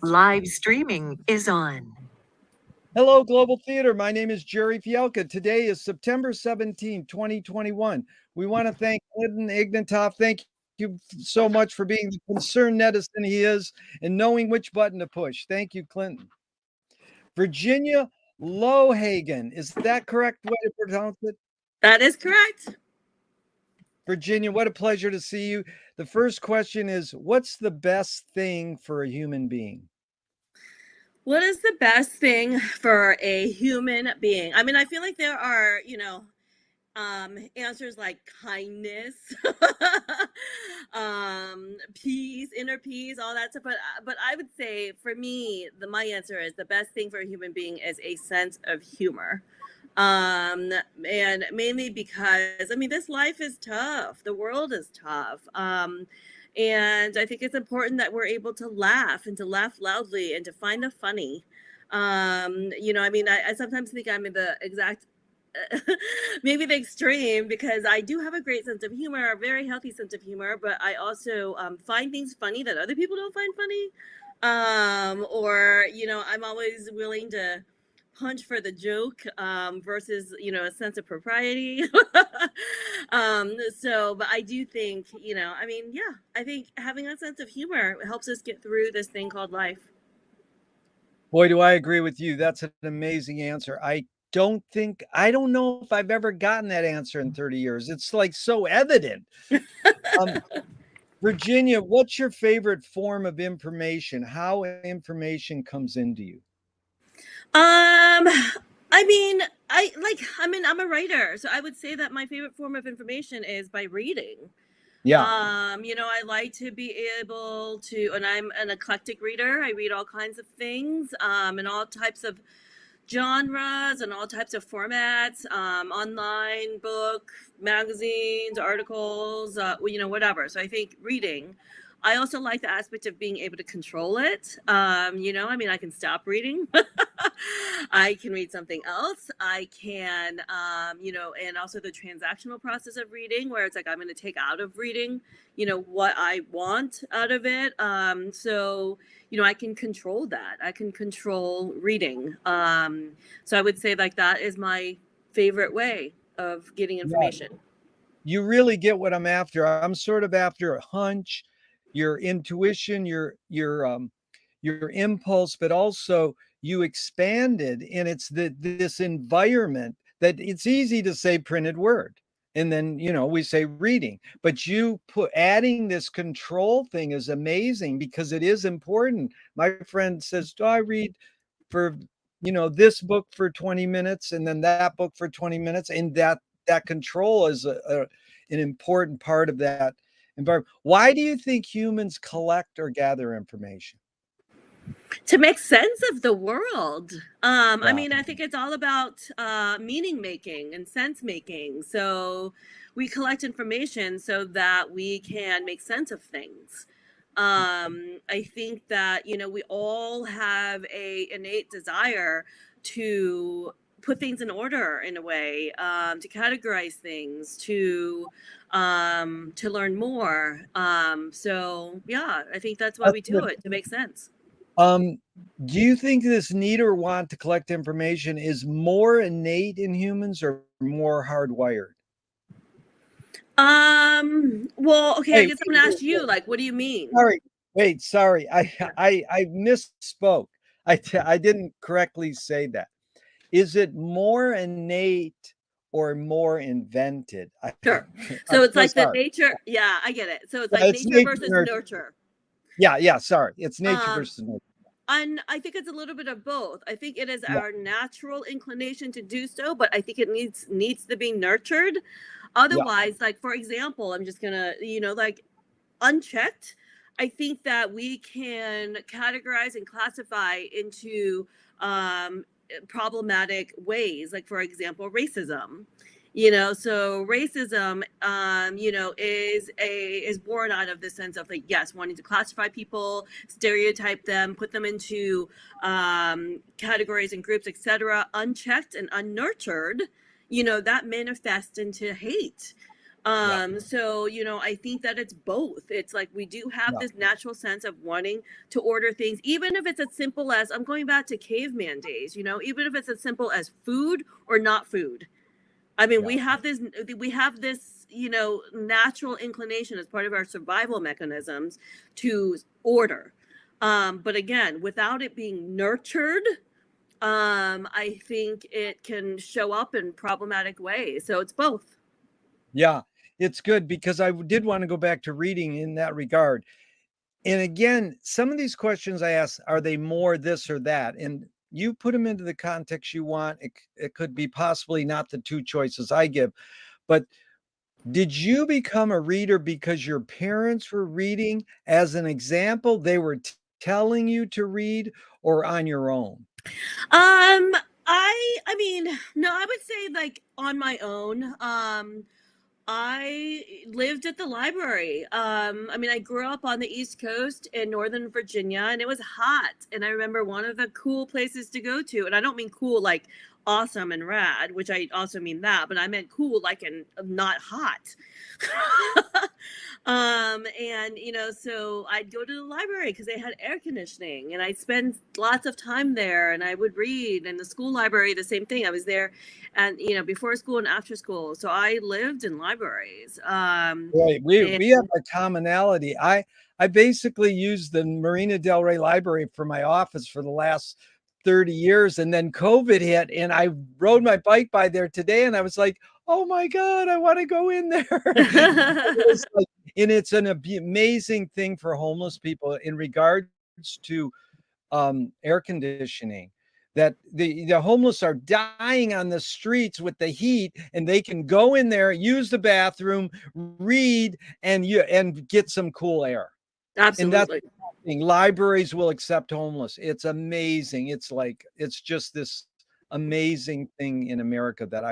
Live streaming is on. Hello, Global Theater. My name is Jerry Fielka. Today is September 17, 2021. We want to thank Clinton Ignatoff. Thank you so much for being the concerned netizen he is and knowing which button to push. Thank you, Clinton. Virginia Loh-Hagan. Is that correct way to pronounce it? That is correct. Virginia, what a pleasure to see you. The first question is, what's the best thing for a human being? What is the best thing for a human being? I mean, I feel like there are, answers like kindness, peace, inner peace, all that stuff. But I would say for me, my answer is the best thing for a human being is a sense of humor. And mainly because I mean, this life is tough. The world is tough. And I think it's important that we're able to laugh and to laugh loudly and to find the funny. I mean, I sometimes think I'm in the exact maybe the extreme because I do have a great sense of humor, a very healthy sense of humor, but I also find things funny that other people don't find funny. I'm always willing to punch for the joke versus a sense of propriety. But I do think I think having a sense of humor helps us get through this thing called life. Boy, do I agree with you. That's an amazing answer. I don't know if I've ever gotten that answer in 30 years. It's like so evident. Virginia, what's your favorite form of information? How information comes into you? I'm a writer, so I would say that my favorite form of information is by reading. Yeah. I like to be able to, and I'm an eclectic reader. I read all kinds of things, and all types of genres and all types of formats, online, book, magazines, articles, whatever. So I think reading. I also like the aspect of being able to control it. I can stop reading. I can read something else. I can, and also the transactional process of reading, where it's like I'm going to take out of reading, what I want out of it. I can control that. I can control reading. So I would say like that is my favorite way of getting information. Yeah. You really get what I'm after. I'm sort of after a hunch, your intuition, your impulse, but also you expanded, and it's this environment that it's easy to say printed word. And then, we say reading, but you adding this control thing is amazing because it is important. My friend says, do I read for, this book for 20 minutes and then that book for 20 minutes? And that control is an important part of that environment. Why do you think humans collect or gather information? To make sense of the world. I think it's all about meaning making and sense making. So we collect information so that we can make sense of things. I think that we all have a innate desire to put things in order in a way, to categorize things, to learn more. I think that's why we do it, to make sense. Do you think this need or want to collect information is more innate in humans or more hardwired? Well, okay, I guess I'm gonna ask you, like, what do you mean? Sorry. I misspoke. I didn't correctly say that. Is it more innate or more invented? Sure. So it's like the nature. Yeah, I get it. So it's like nature versus nurture. Yeah. Sorry. It's nature versus nurture. And I think it's a little bit of both. I think it is our natural inclination to do so, but I think it needs to be nurtured. Otherwise, like, for example, I'm just gonna, like, unchecked, I think that we can categorize and classify into problematic ways. Like, for example, racism. So racism, is born out of the sense of, like, yes, wanting to classify people, stereotype them, put them into categories and groups, etc. Unchecked and unnurtured, that manifests into hate. Yeah. So, I think that it's both. It's like we do have Yeah. this natural sense of wanting to order things, even if it's as simple as, I'm going back to caveman days, even if it's as simple as food or not food. I mean, Yeah. we have this, natural inclination as part of our survival mechanisms to order. But again, without it being nurtured, I think it can show up in problematic ways. So it's both. Yeah. It's good because I did want to go back to reading in that regard. And again, some of these questions I ask, are they more this or that? And you put them into the context you want. It could be possibly not the two choices I give, but did you become a reader because your parents were reading as an example? They were telling you to read or on your own? I mean, no, I would say like on my own. I lived at the library. I mean, I grew up on the East Coast in Northern Virginia, and it was hot. And I remember one of the cool places to go to, and I don't mean cool like awesome and rad, which I also mean that, but I meant cool like in not hot. And so I'd go to the library because they had air conditioning, and I'd spend lots of time there, and I would read. And the school library, the same thing. I was there, and before school and after school. So I lived in libraries. Right. And We have a commonality. I basically used the Marina Del Rey Library for my office for the last 30 years, and then COVID hit, and I rode my bike by there today, and I was like, "Oh my God, I want to go in there." It was like, and it's an amazing thing for homeless people in regards to air conditioning, that the homeless are dying on the streets with the heat, and they can go in there, use the bathroom, read, and get some cool air. And that's absolutely. the thing. Libraries will accept homeless. It's amazing. It's just this amazing thing in America that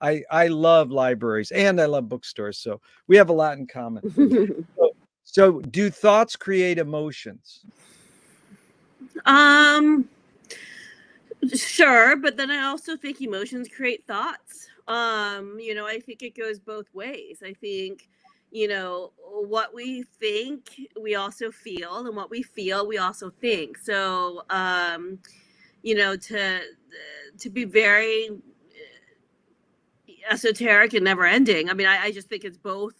I love libraries and I love bookstores. So we have a lot in common. So, so do thoughts create emotions? um Sure, but then I also think emotions create thoughts. I think it goes both ways. I think, what we think, we also feel, and what we feel, we also think. So, to be very esoteric and never ending. I mean, I just think it's both.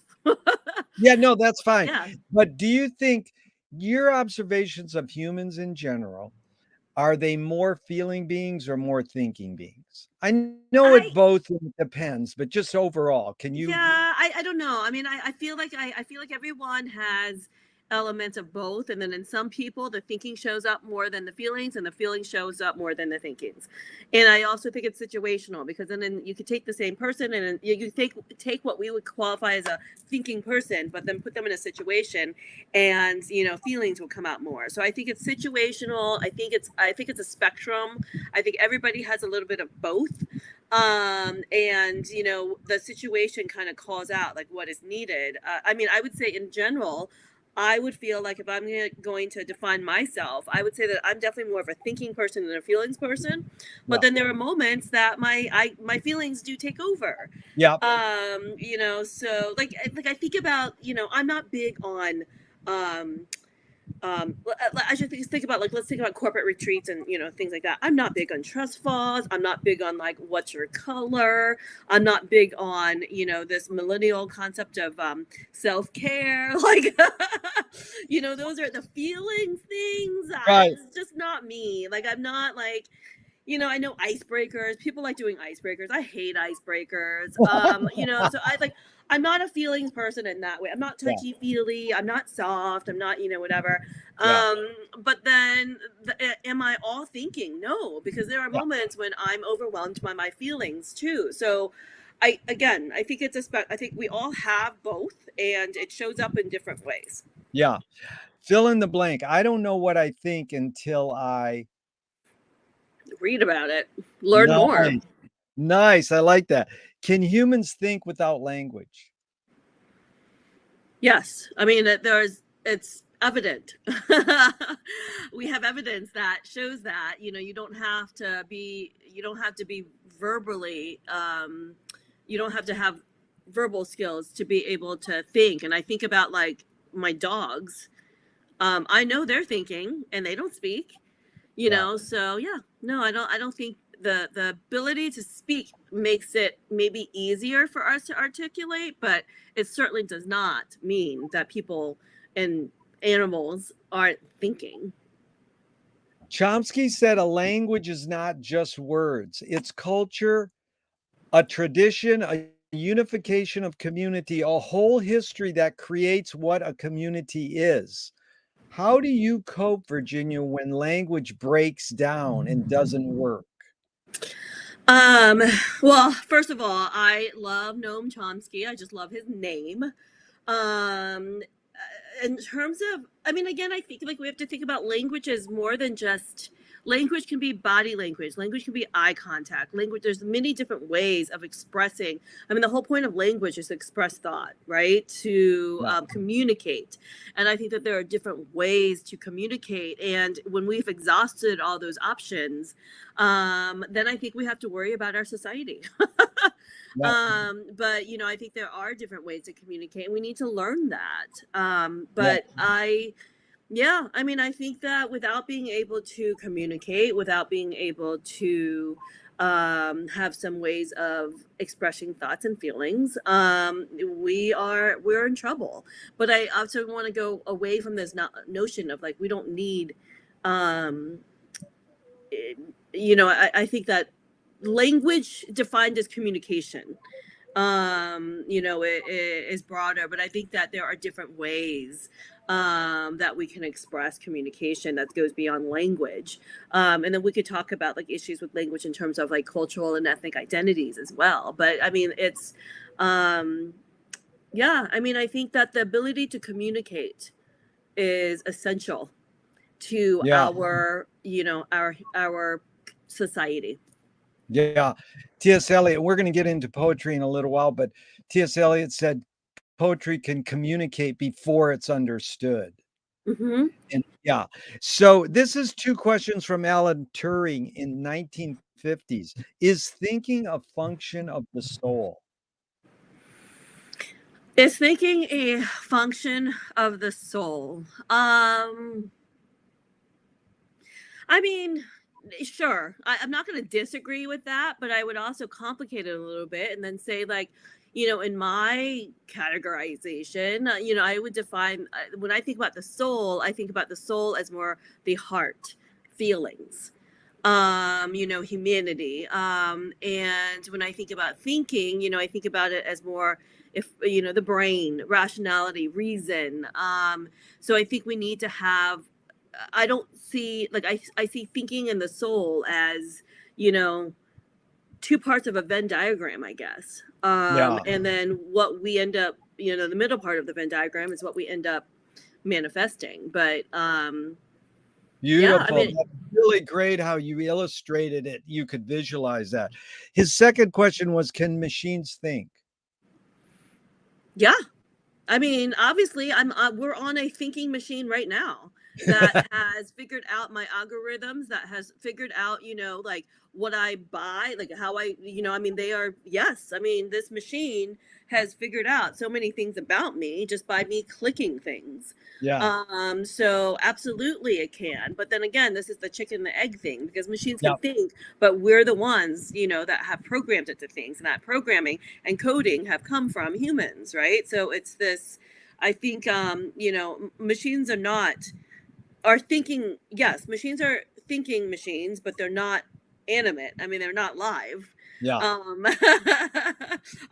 Yeah, no, that's fine. Yeah. But do you think your observations of humans in general, are they more feeling beings or more thinking beings? I know it I both depends, but just overall, can you? Yeah, I don't know. I mean, I feel like everyone has elements of both, and then in some people the thinking shows up more than the feelings, and the feeling shows up more than the thinkings. And I also think it's situational, because then you could take the same person, and then you take what we would qualify as a thinking person, but then put them in a situation, and feelings will come out more. So I think it's situational. I think it's a spectrum. I think everybody has a little bit of both. And the situation kind of calls out like what is needed. I mean, I would say in general, I would feel like if I'm going to define myself, I would say that I'm definitely more of a thinking person than a feelings person. But Yeah. then there are moments that my feelings do take over. Yeah. So like I think about, I'm not big on um I should think about, like, let's think about corporate retreats and things like that. I'm not big on trust falls. I'm not big on like what's your color. I'm not big on this millennial concept of self-care. Like those are the feeling things. Right. It's just not me. Like I'm not like, I know icebreakers. People like doing icebreakers. I hate icebreakers. So I'm not a feelings person in that way. I'm not Yeah. touchy feely. I'm not soft. I'm not, whatever. Yeah. But then am I all thinking? No, because there are Yeah. moments when I'm overwhelmed by my feelings too. So I think I think we all have both, and it shows up in different ways. Yeah. Fill in the blank. I don't know what I think until I. Read about it. Learn more. Nice. Nice. I like that. Can humans think without language? Yes, I mean it's evident. We have evidence that shows that you don't have to be verbally, you don't have to have verbal skills to be able to think. And I think about like my dogs. I know they're thinking and they don't speak, you Yeah. know. So yeah, no, I don't think the ability to speak makes it maybe easier for us to articulate, but it certainly does not mean that people and animals aren't thinking. Chomsky said a language is not just words, it's culture, a tradition, a unification of community, a whole history that creates what a community is. How do you cope, Virginia, when language breaks down and doesn't work? Um, well, first of all, I love Noam Chomsky. I just love his name. In terms of, I mean, again, I think like we have to think about language as more than just language. Can be body language can be eye contact language. There's many different ways of expressing. I mean, the whole point of language is to express thought, right? To Yeah. communicate. And I think that there are different ways to communicate, and when we've exhausted all those options, then I think we have to worry about our society. Yeah. But you know, I think there are different ways to communicate, and we need to learn that. Yeah. Yeah, I mean, I think that without being able to communicate, without being able to have some ways of expressing thoughts and feelings, we're in trouble. But I also want to go away from this notion of like we don't need, um, you know, I think that language defined as communication, you know, it is broader, but I think that there are different ways that we can express communication that goes beyond language. And then we could talk about like issues with language in terms of like cultural and ethnic identities as well. But I mean, it's, um, yeah, I mean, I think that the ability to communicate is essential to Yeah. our, you know, our society. Yeah. T.S. Eliot, we're going to get into poetry in a little while, but T.S. Eliot said poetry can communicate before it's understood. Hmm. And yeah. So this is two questions from Alan Turing in 1950s. Is thinking a function of the soul? Is thinking a function of the soul? I mean, sure. I'm not going to disagree with that, but I would also complicate it a little bit and then say, like, you know, in my categorization, you know, I would define when I think about the soul, I think about the soul as more the heart, feelings, you know, humanity. And when I think about thinking, you know, I think about it as more, if you know, the brain, rationality, reason. So I think we need to have, I don't see like I see thinking and the soul as, you know, two parts of a Venn diagram, I guess. Yeah. And then what we end up, you know, the middle part of the Venn diagram is what we end up manifesting. But yeah, I Beautiful. mean, That's really great how you illustrated it. You could visualize that. His second question was, can machines think? yeah. I mean, obviously, we're on a thinking machine right now that has figured out my algorithms, that has figured out, you know, like what I buy, like how I, you know, I mean, they are, yes, I mean, this machine has figured out so many things about me just by me clicking things. Yeah. So absolutely it can. But then again, this is the chicken and the egg thing because machines Yeah. can think, but we're the ones, you know, that have programmed it to things, and that programming and coding have come from humans, right? So it's this, I think, you know, machines are thinking, yes, machines are thinking machines, but they're not animate. I mean, they're not live. Yeah.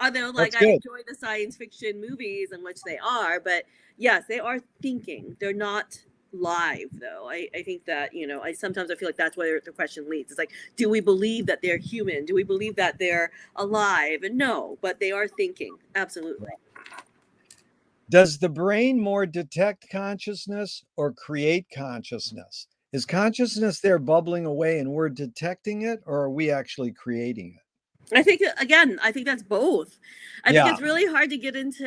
Although like That's I good. enjoy the science fiction movies in which they are, but yes, they are thinking. They're not live though. I think that, you know, I sometimes I feel like that's where the question leads. It's like, do we believe that they're human? Do we believe that they're alive? And no, but they are thinking. Absolutely. Does the brain more detect consciousness or create consciousness? Is consciousness there bubbling away and we're detecting it, or are we actually creating it? I think I think that's both. I think Yeah. it's really hard to get into,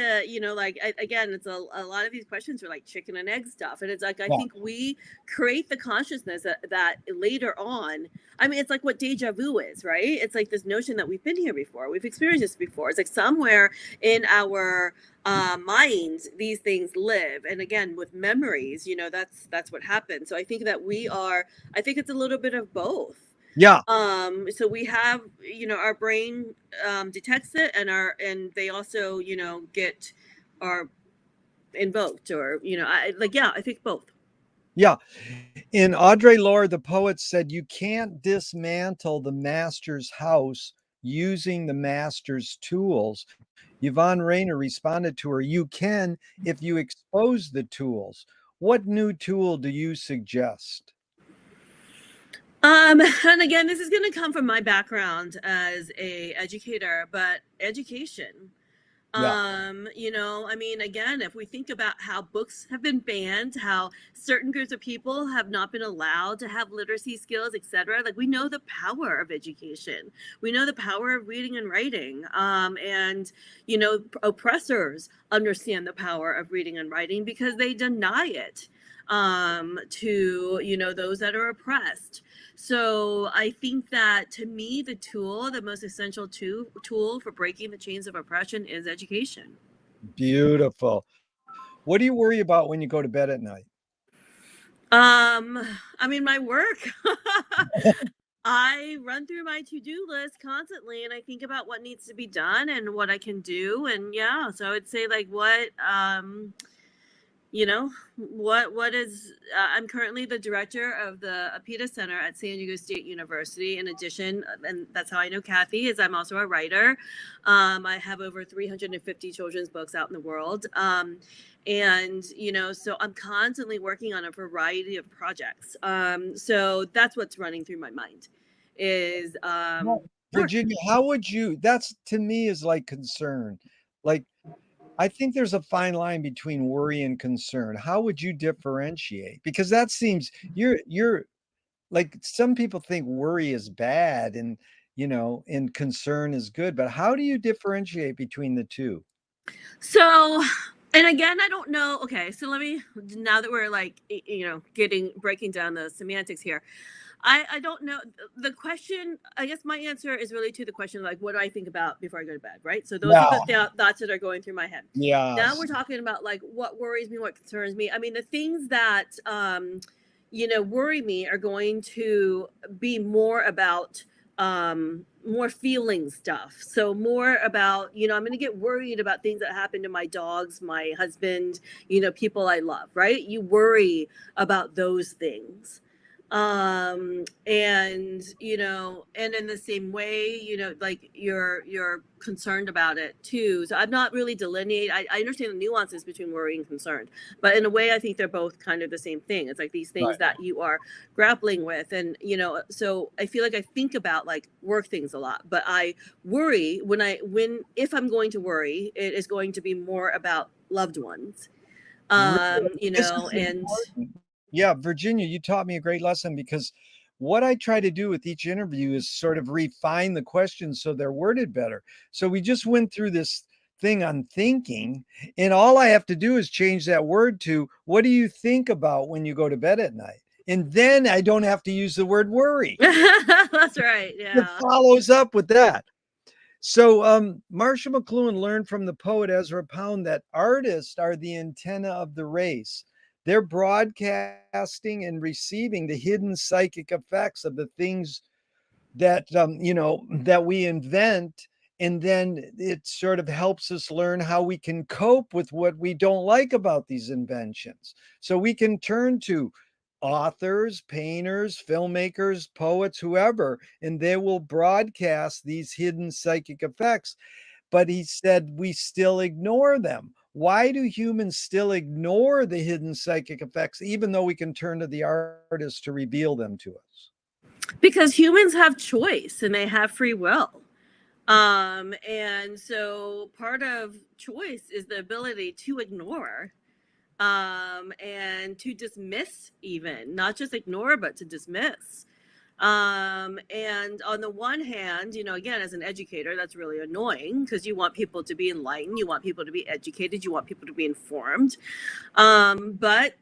like again, it's a lot of these questions are like chicken and egg stuff, and it's like I Yeah. think we create the consciousness that later on. I mean, it's like what deja vu is, right? It's like this notion that we've been here before, we've experienced this before. It's like somewhere in our minds these things live, and again with memories, that's what happens. So I think that we are. I think it's a little bit of both. Yeah. So we have, our brain detects it, and they also, get are invoked, or I think both. Yeah. In Audre Lorde, the poet, said, "You can't dismantle the master's house using the master's tools." Yvonne Rainer responded to her, "You can if you expose the tools." What new tool do you suggest? And again, this is going to come from my background as a educator, but education. Yeah. I mean, again, if we think about how books have been banned, how certain groups of people have not been allowed to have literacy skills, etc., like we know the power of education. We know the power of reading and writing. And oppressors understand the power of reading and writing because they deny it to those that are oppressed. So I think that, to me, the most essential tool for breaking the chains of oppression is education. Beautiful. What do you worry about when you go to bed at night? I mean, my work. I run through my to-do list constantly, and I think about what needs to be done and what I can do. And yeah, so I would say, like, what is I'm currently the director of the APITA Center at San Diego State University. In addition, and that's how I know Kathy, is I'm also a writer. I have over 350 children's books out in the world. And so I'm constantly working on a variety of projects. So that's what's running through my mind is Well, work. Virginia, how would you, that's to me is like concern. Like, I think there's a fine line between worry and concern. How would you differentiate? Because that seems you're like, some people think worry is bad and concern is good, but how do you differentiate between the two? So, and again, I don't know. Okay, so let me, now that we're like, breaking down the semantics here, I don't know. The question, I guess my answer is really to the question, like, what do I think about before I go to bed, right? So those are Yeah. the thoughts that are going through my head. Now Yes. we're talking about, like, what worries me, what concerns me. I mean, the things that, worry me are going to be more about more feeling stuff. So more about, I'm going to get worried about things that happen to my dogs, my husband, people I love, right? You worry about those things. And and in the same way, like you're concerned about it too. So I'm not really delineate. I understand the nuances between worry and concern, but in a way I think they're both kind of the same thing. It's like these things Right. that you are grappling with. And so I feel like I think about, like, work things a lot, but I worry if I'm going to worry, it is going to be more about loved ones. Really, this is And important. Yeah, Virginia, you taught me a great lesson because what I try to do with each interview is sort of refine the questions so they're worded better. So we just went through this thing on thinking, and all I have to do is change that word to, what do you think about when you go to bed at night? And then I don't have to use the word worry. that's right. It Yeah. follows up with that. So, Marshall McLuhan learned from the poet Ezra Pound that artists are the antenna of the race. They're broadcasting and receiving the hidden psychic effects of the things that that we invent, and then it sort of helps us learn how we can cope with what we don't like about these inventions. So we can turn to authors, painters, filmmakers, poets, whoever, and they will broadcast these hidden psychic effects. But he said we still ignore them. Why do humans still ignore the hidden psychic effects, even though we can turn to the artist to reveal them to us? Because humans have choice and they have free will. And so part of choice is the ability to ignore, and to dismiss, even not just ignore, but to dismiss. And on the one hand, again, as an educator, that's really annoying because you want people to be enlightened, you want people to be educated, you want people to be informed. But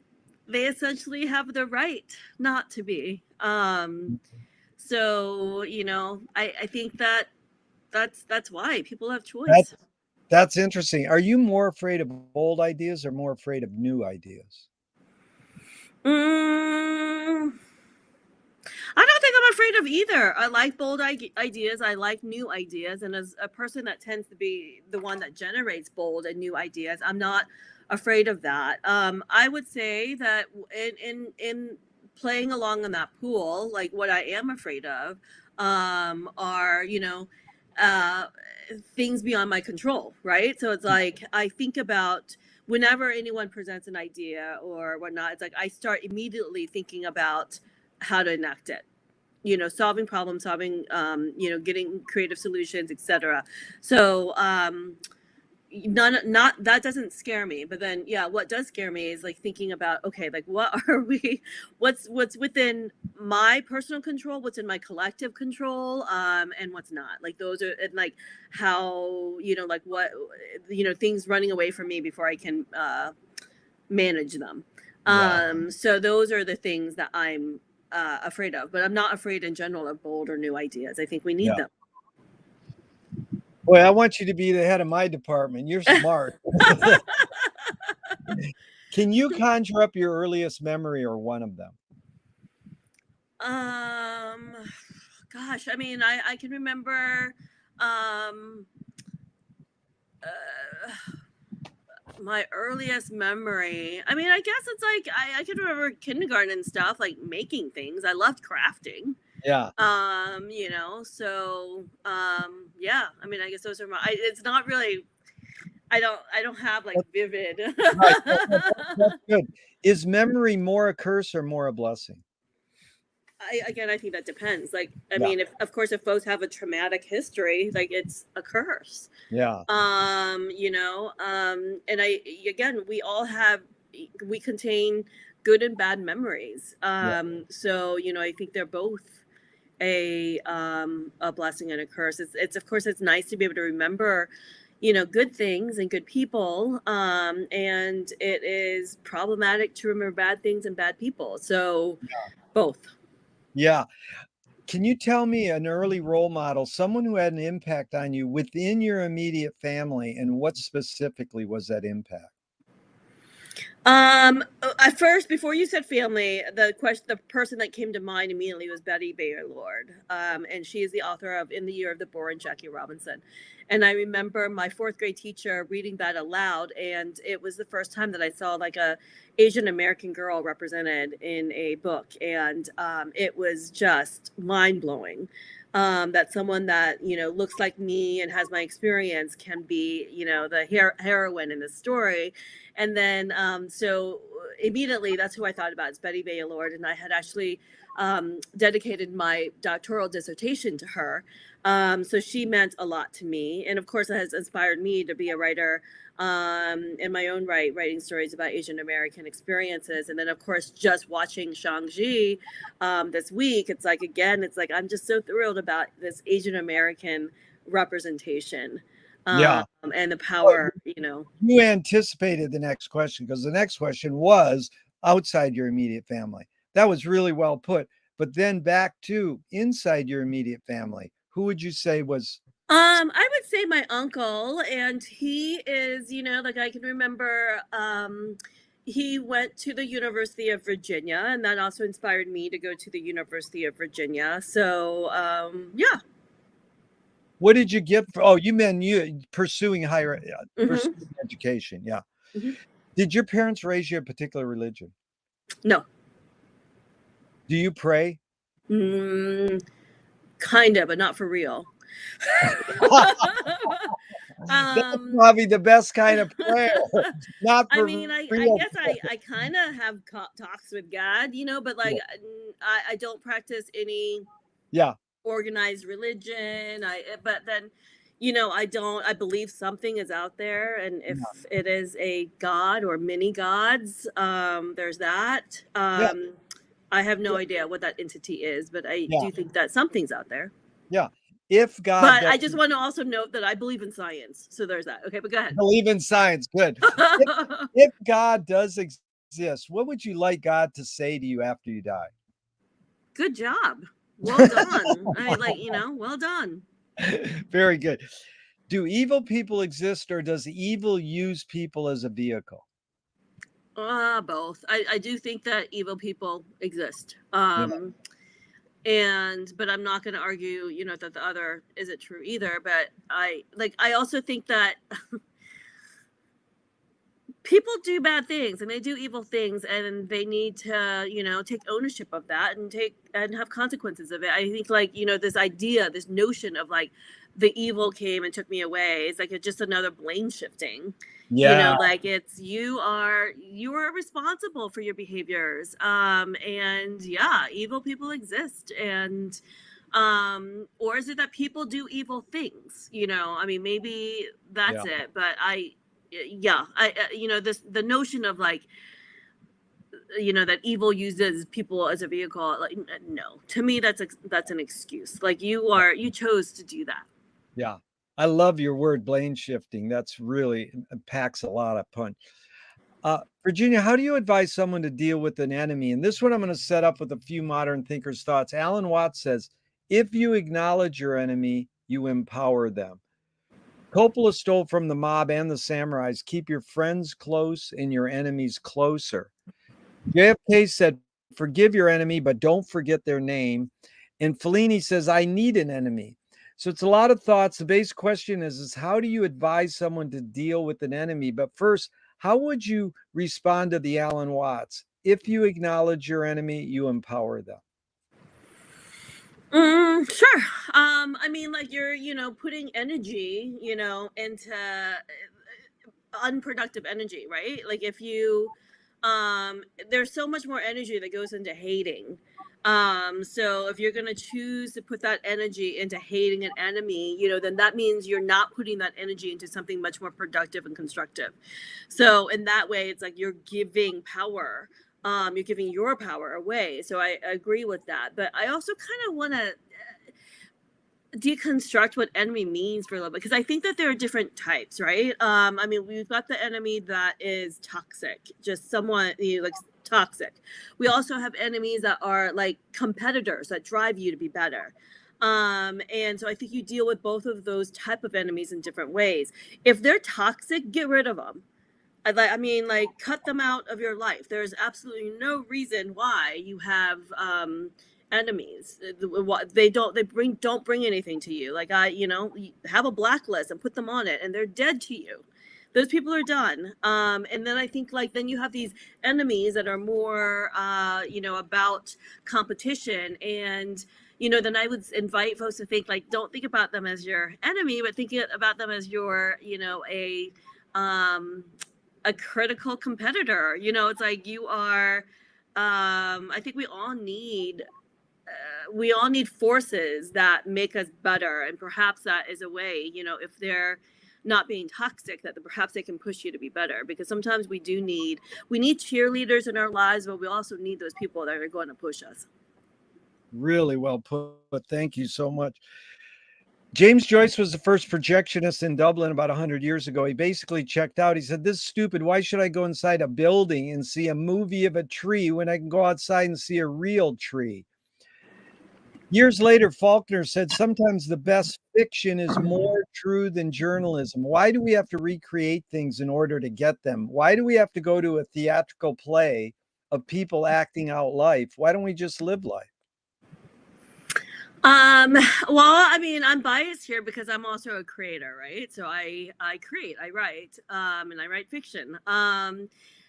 they essentially have the right not to be. So, I think that's why people have choice. That's interesting. Are you more afraid of old ideas or more afraid of new ideas? Mm, I don't think I'm afraid of either. I like bold ideas. I like new ideas. And as a person that tends to be the one that generates bold and new ideas, I'm not afraid of that. I would say that in playing along in that pool, like what I am afraid of, are uh, things beyond my control, right? So it's like I think about whenever anyone presents an idea or whatnot, it's like I start immediately thinking about how to enact it, solving problem solving, getting creative solutions, etc. So not that doesn't scare me, but then yeah, what does scare me is like thinking about, okay, like what are we what's within my personal control, what's in my collective control, and what's not. Like those are, and like how, like what, things running away from me before I can manage them. So those are the things that I'm afraid of, but I'm not afraid in general of bold or new ideas. I think we need them. Boy, I want you to be the head of my department. You're smart. Can you conjure up your earliest memory or one of them? Gosh, I mean, I can remember my earliest memory. I mean, I guess it's like I can remember kindergarten stuff, like making things. I loved crafting. Yeah. So yeah, I mean, I guess those are it's not really, I don't have like vivid. Right. That's good. Is memory more a curse or more a blessing? I think that depends. Like, I mean, of course, if both have a traumatic history, like it's a curse. Yeah. And again, we contain good and bad memories. So, I think they're both a blessing and a curse. It's of course, it's nice to be able to remember, good things and good people. And it is problematic to remember bad things and bad people. So both. Yeah. Can you tell me an early role model, someone who had an impact on you within your immediate family, and what specifically was that impact? At first, before you said family, the person that came to mind immediately was Betty Bayer Lord. And she is the author of In the Year of the Boar and Jackie Robinson. And I remember my fourth grade teacher reading that aloud, and it was the first time that I saw like a Asian American girl represented in a book, and it was just mind blowing. That someone that looks like me and has my experience can be the heroine in the story. And then so immediately that's who I thought about. It's Betty Bayer Lord, and I had actually dedicated my doctoral dissertation to her. So she meant a lot to me, and of course it has inspired me to be a writer in my own right, writing stories about Asian American experiences. And then of course just watching Shang-Chi this week, it's like I'm just so thrilled about this Asian American representation. And the power, You anticipated the next question, because the next question was outside your immediate family. That was really well put. But then back to inside your immediate family, who would you say was? I would say my uncle, and he is, like I can remember, he went to the University of Virginia, and that also inspired me to go to the University of Virginia. So, yeah. What did you get? You meant you pursuing higher pursuing education. Yeah. Mm-hmm. Did your parents raise you a particular religion? No. Do you pray? Kind of, but not for real. That's probably the best kind of prayer. Not for I mean, I guess I kind of have talks with God, but like I don't practice any organized religion. But then I believe something is out there, and if it is a god or many gods, there's that. I have no idea what that entity is, but I Yeah. do think that something's out there. Yeah. If God But I doesn't just want to also note that I believe in science. So there's that. Okay, but go ahead. believe in science, good. If God does exist, what would you like God to say to you after you die? Good job. Well done. I mean, like, well done. Very good. Do evil people exist, or does evil use people as a vehicle? Both. I do think that evil people exist. Yeah. But I'm not going to argue, that the other isn't true either. But I also think that people do bad things and they do evil things, and they need to, take ownership of that and have consequences of it. I think this notion of like the evil came and took me away is like just another blame shifting. Yeah. Like it's you are responsible for your behaviors. And yeah, evil people exist. And or is it that people do evil things? I mean, maybe that's it. But the notion of like, that evil uses people as a vehicle, like, no, to me that's an excuse. Like you chose to do that. Yeah. I love your word blame shifting. That's really packs a lot of punch. Virginia, how do you advise someone to deal with an enemy? And this one I'm going to set up with a few modern thinkers' thoughts. Alan Watts says, if you acknowledge your enemy, you empower them. Coppola stole from the mob and the samurais. Keep your friends close and your enemies closer. JFK said, forgive your enemy, but don't forget their name. And Fellini says, I need an enemy. So it's a lot of thoughts. The base question is how do you advise someone to deal with an enemy? But first, how would you respond to the Alan Watts? If you acknowledge your enemy, you empower them. Sure. I mean, like you're, putting energy, into unproductive energy, right? Like if you, there's so much more energy that goes into hating. So if you're going to choose to put that energy into hating an enemy, then that means you're not putting that energy into something much more productive and constructive. So in that way, it's like you're giving power. You're giving your power away. So I agree with that. But I also kind of want to deconstruct what enemy means for a little bit, because I think that there are different types, right? I mean, we've got the enemy that is toxic, just someone like toxic. We also have enemies that are like competitors that drive you to be better. And so I think you deal with both of those type of enemies in different ways. If they're toxic, get rid of them. I mean, like, cut them out of your life. There's absolutely no reason why you have enemies. They don't bring anything to you. Like have a blacklist and put them on it, and they're dead to you. Those people are done. And then I think then you have these enemies that are more about competition. And then I would invite folks to think don't think about them as your enemy, but think about them as your a critical competitor. It's like you are. I think we all need forces that make us better, and perhaps that is a way. If they're not being toxic, that perhaps they can push you to be better. Because sometimes we need cheerleaders in our lives, but we also need those people that are going to push us. Really well put. Thank you so much. James Joyce was the first projectionist in Dublin about 100 years ago. He basically checked out. He said, this is stupid. Why should I go inside a building and see a movie of a tree when I can go outside and see a real tree? Years later, Faulkner said, sometimes the best fiction is more true than journalism. Why do we have to recreate things in order to get them? Why do we have to go to a theatrical play of people acting out life? Why don't we just live life? Well, I mean, I'm biased here because I'm also a creator, right? So I create, I write, and I write fiction.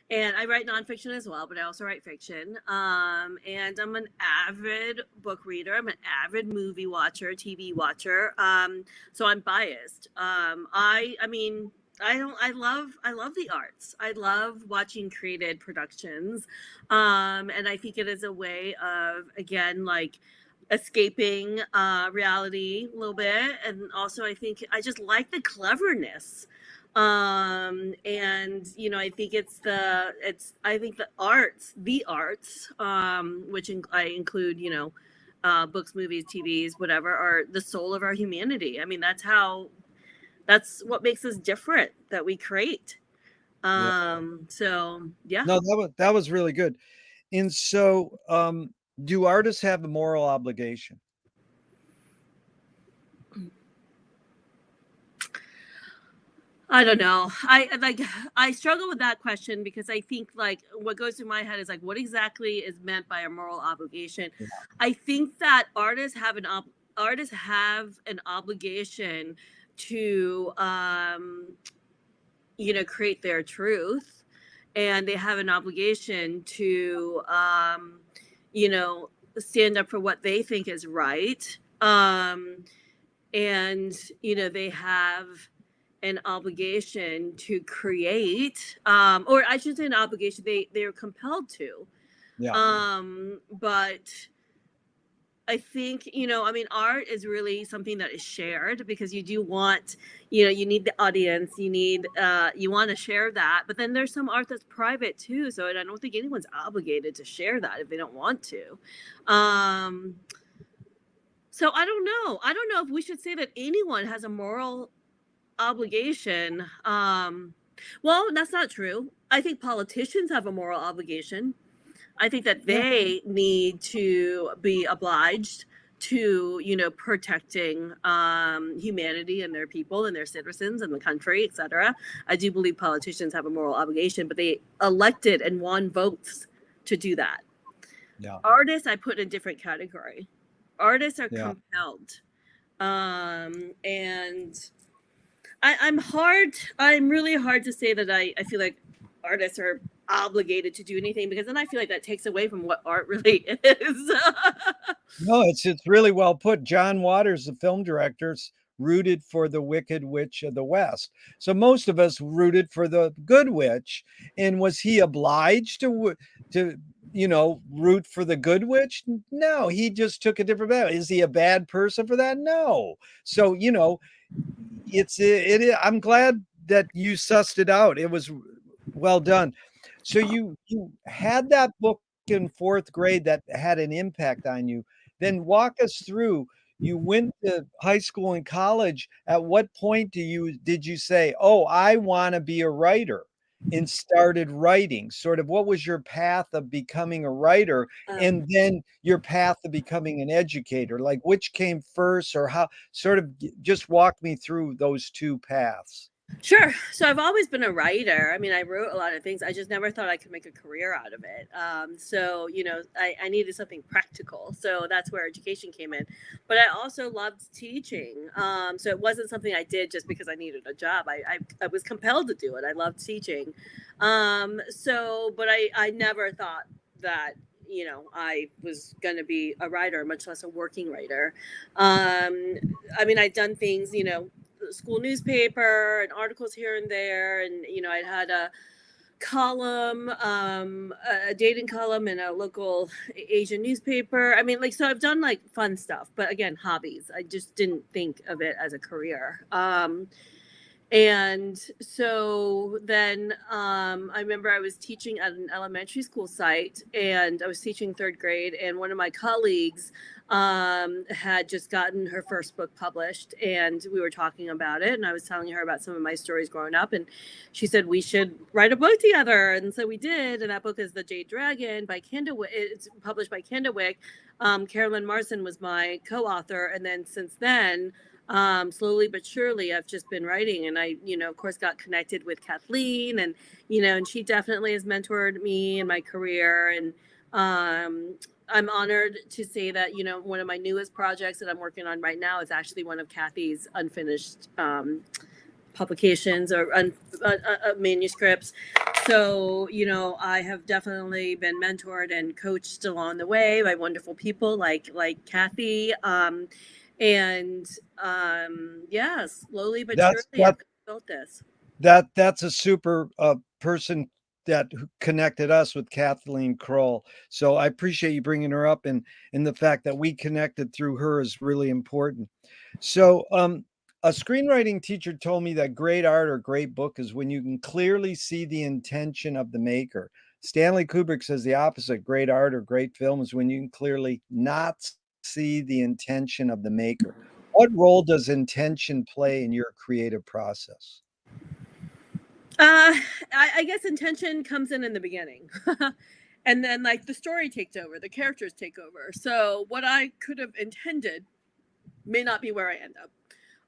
And I write nonfiction as well, but I also write fiction. And I'm an avid book reader. I'm an avid movie watcher, TV watcher. So I'm biased. I love the arts. I love watching created productions. And I think it is a way of, again, escaping reality a little bit. And also I think I just like the cleverness And I think I think the arts, which I include, books, movies, TVs, whatever, are the soul of our humanity. I mean, that's what makes us different, that we create. So yeah. No, that was really good. And so, do artists have a moral obligation? I don't know. I struggle with that question, because I think, like, what goes through my head is, like, what exactly is meant by a moral obligation? Yeah. I think that artists have an obligation to create their truth, and they have an obligation to stand up for what they think is right. And they have an obligation to create, or I should say an obligation, they're compelled to. Yeah. But I think, I mean, art is really something that is shared, because you do want, you need the audience, you want to share that. But then there's some art that's private too. So I don't think anyone's obligated to share that if they don't want to. So I don't know. I don't know if we should say that anyone has a moral obligation. Well, that's not true. I think politicians have a moral obligation. I think that they need to be obliged to, protecting humanity and their people and their citizens and the country, etc. I do believe politicians have a moral obligation, but they elected and won votes to do that. Yeah. Artists, I put in a different category. Artists are Yeah. compelled. And I'm really hard to say that I feel like artists are obligated to do anything, because then I feel like that takes away from what art really is. No, it's really well put. John Waters, the film director, rooted for the Wicked Witch of the West. So most of us rooted for the Good Witch. And was he obliged to root for the Good Witch? No, he just took a different path. Is he a bad person for that? No. So, I'm glad that you sussed it out. It was well done. So you had that book in fourth grade that had an impact on you. Then walk us through. You went to high school and college. At what point did you say, "Oh, I want to be a writer," and started writing? Sort of, what was your path of becoming a writer, and then your path of becoming an educator? Like, which came first, or how? Sort of, just walk me through those two paths. Sure. So I've always been a writer. I mean, I wrote a lot of things. I just never thought I could make a career out of it. So, I needed something practical. So that's where education came in. But I also loved teaching. So it wasn't something I did just because I needed a job. I was compelled to do it. I loved teaching. But I never thought that, I was going to be a writer, much less a working writer. I mean, I'd done things, school newspaper and articles here and there, and I had a column, a dating column in a local Asian newspaper. I mean, like, so I've done like fun stuff, but again, hobbies. I just didn't think of it as a career. And so then I remember I was teaching at an elementary school site, and I was teaching third grade, and one of my colleagues had just gotten her first book published, and we were talking about it, and I was telling her about some of my stories growing up, and she said we should write a book together. And so we did, and that book is The Jade Dragon by Candlewick. It's published by Candlewick. Carolyn Marson was my co-author, and then since then, slowly but surely, I've just been writing, and I, of course, got connected with Kathleen, and and she definitely has mentored me in my career. And I'm honored to say that one of my newest projects that I'm working on right now is actually one of Kathy's unfinished publications or manuscripts. So I have definitely been mentored and coached along the way by wonderful people like Kathy. And yeah, slowly but surely I've built this. That's a super person that connected us with Kathleen Kroll. So I appreciate you bringing her up, and the fact that we connected through her is really important. So A screenwriting teacher told me that great art or great book is when you can clearly see the intention of the maker. Stanley Kubrick says the opposite. Great art or great film is when you can clearly not see the intention of the maker. What role does intention play in your creative process? I guess intention comes in the beginning. And then like the story takes over, the characters take over. So what I could have intended may not be where I end up.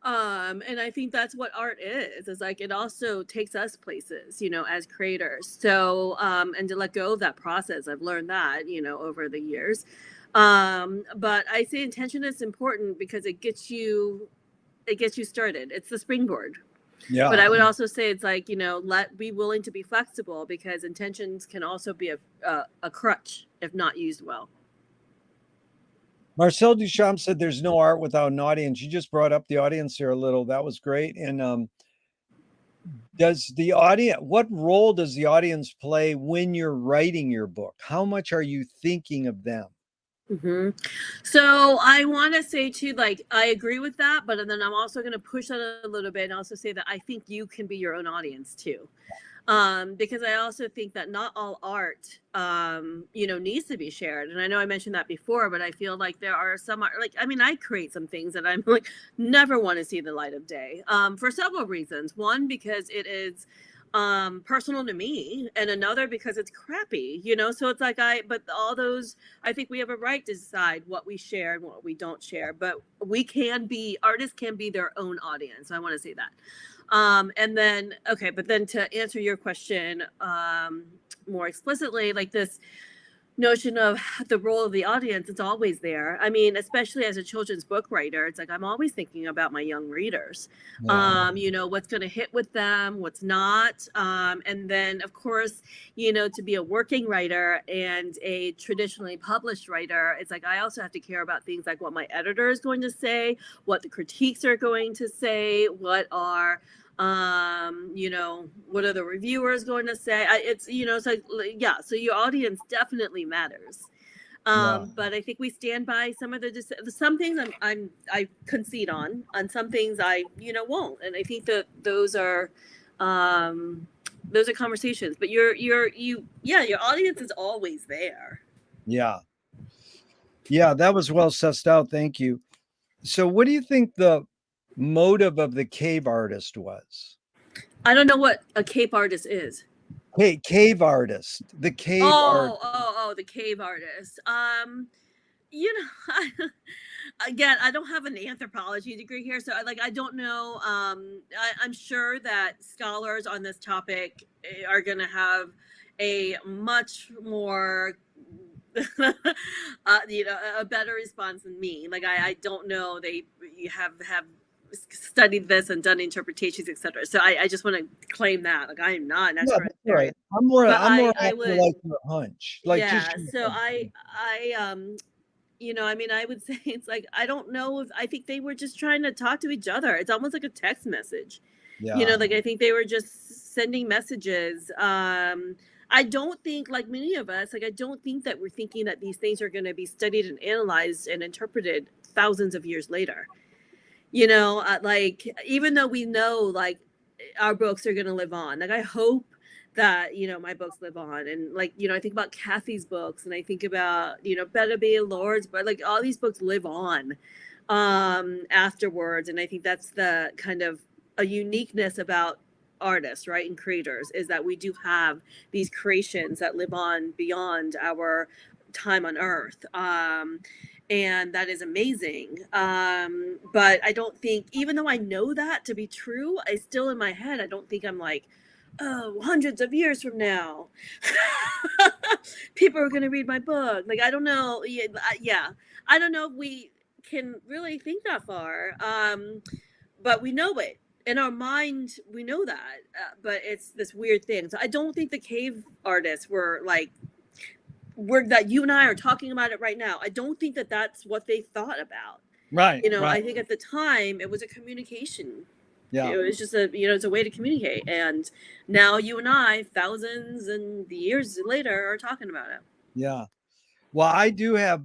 And I think that's what art is like it also takes us places, you know, as creators. So and to let go of that process, I've learned that, you know, over the years. But I say intention is important because it gets you started. It's the springboard. Yeah. But I would also say it's like, you know, be willing to be flexible because intentions can also be a crutch if not used well. Marcel Duchamp said there's no art without an audience. You just brought up the audience here a little. That was great. And does the audience, what role does the audience play when you're writing your book? How much are you thinking of them? Mm-hmm. So I want to say too, like, I agree with that, but then I'm also going to push that a little bit and also say that I think you can be your own audience too. Because I also think that not all art, you know, needs to be shared. And I know I mentioned that before, but I feel like there are some art, like, I mean, I create some things that I'm like, never want to see the light of day, for several reasons. One, because it is, personal to me, and another because it's crappy, you know? So it's like, but all those, I think we have a right to decide what we share and what we don't share, but artists can be their own audience. I want to say that. And then, okay, but then to answer your question more explicitly, like this notion of the role of the audience, it's always there. I mean, especially as a children's book writer, it's like I'm always thinking about my young readers. Yeah. You know, what's going to hit with them, what's not. And then, of course, you know, to be a working writer and a traditionally published writer, it's like I also have to care about things like what my editor is going to say, what the critiques are going to say, what are you know, what are the reviewers going to say? It's, you know, so yeah, so your audience definitely matters. Yeah. But I think we stand by some of some things I concede on some things I, you know, won't. And I think that those are conversations, but your audience is always there. Yeah. Yeah, that was well sussed out. Thank you. So what do you think the motive of the cave artist was? I don't know what a cape artist is. Hey, cave artist, the cave art. The cave artist. You know, again, I don't have an anthropology degree here, so I don't know. I'm sure that scholars on this topic are going to have a much more you know, a better response than me. Like I don't know, they have studied this and done interpretations, etc. So I just want to claim that, like, I'm not an expert. Yeah, right. I'm more I would like your hunch. Like, yeah. just So I you know, I mean, I would say it's like I don't know if I think they were just trying to talk to each other. It's almost like a text message. yeah. You know, like I think they were just sending messages. I don't think, like many of us, like I don't think that we're thinking that these things are going to be studied and analyzed and interpreted thousands of years later. You know, like even though we know like our books are going to live on, like I hope that, you know, my books live on. And like, you know, I think about Kathy's books and I think about, you know, Better Be Lords, but like all these books live on afterwards. And I think that's the kind of a uniqueness about artists, right, and creators, is that we do have these creations that live on beyond our time on earth. And that is amazing. But I don't think, even though I know that to be true, I still in my head, I don't think I'm like, oh, hundreds of years from now, people are going to read my book. Like, I don't know. Yeah. I don't know if we can really think that far. But we know it. In our mind, we know that. But it's this weird thing. So I don't think the cave artists were like, that you and I are talking about it right now. I don't think that that's what they thought about. Right. You know, right. I think at the time it was a communication. Yeah. It was just it's a way to communicate. And now you and I, thousands and years later, are talking about it. Yeah. Well, I do have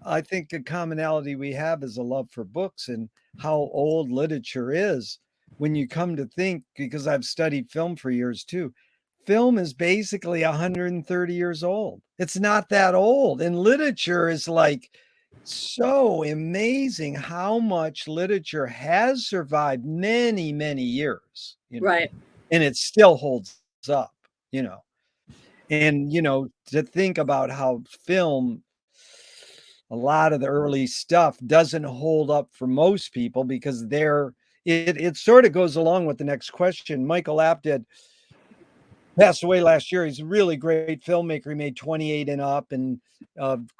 I think the commonality we have is a love for books and how old literature is. When you come to think, because I've studied film for years too, film is basically 130 years old. It's not that old. And literature is like so amazing how much literature has survived many, many years, Right. and it still holds up. And, to think about how film, a lot of the early stuff doesn't hold up for most people because it sort of goes along with the next question. Michael Apted passed away last year. He's a really great filmmaker. He made 28 and Up and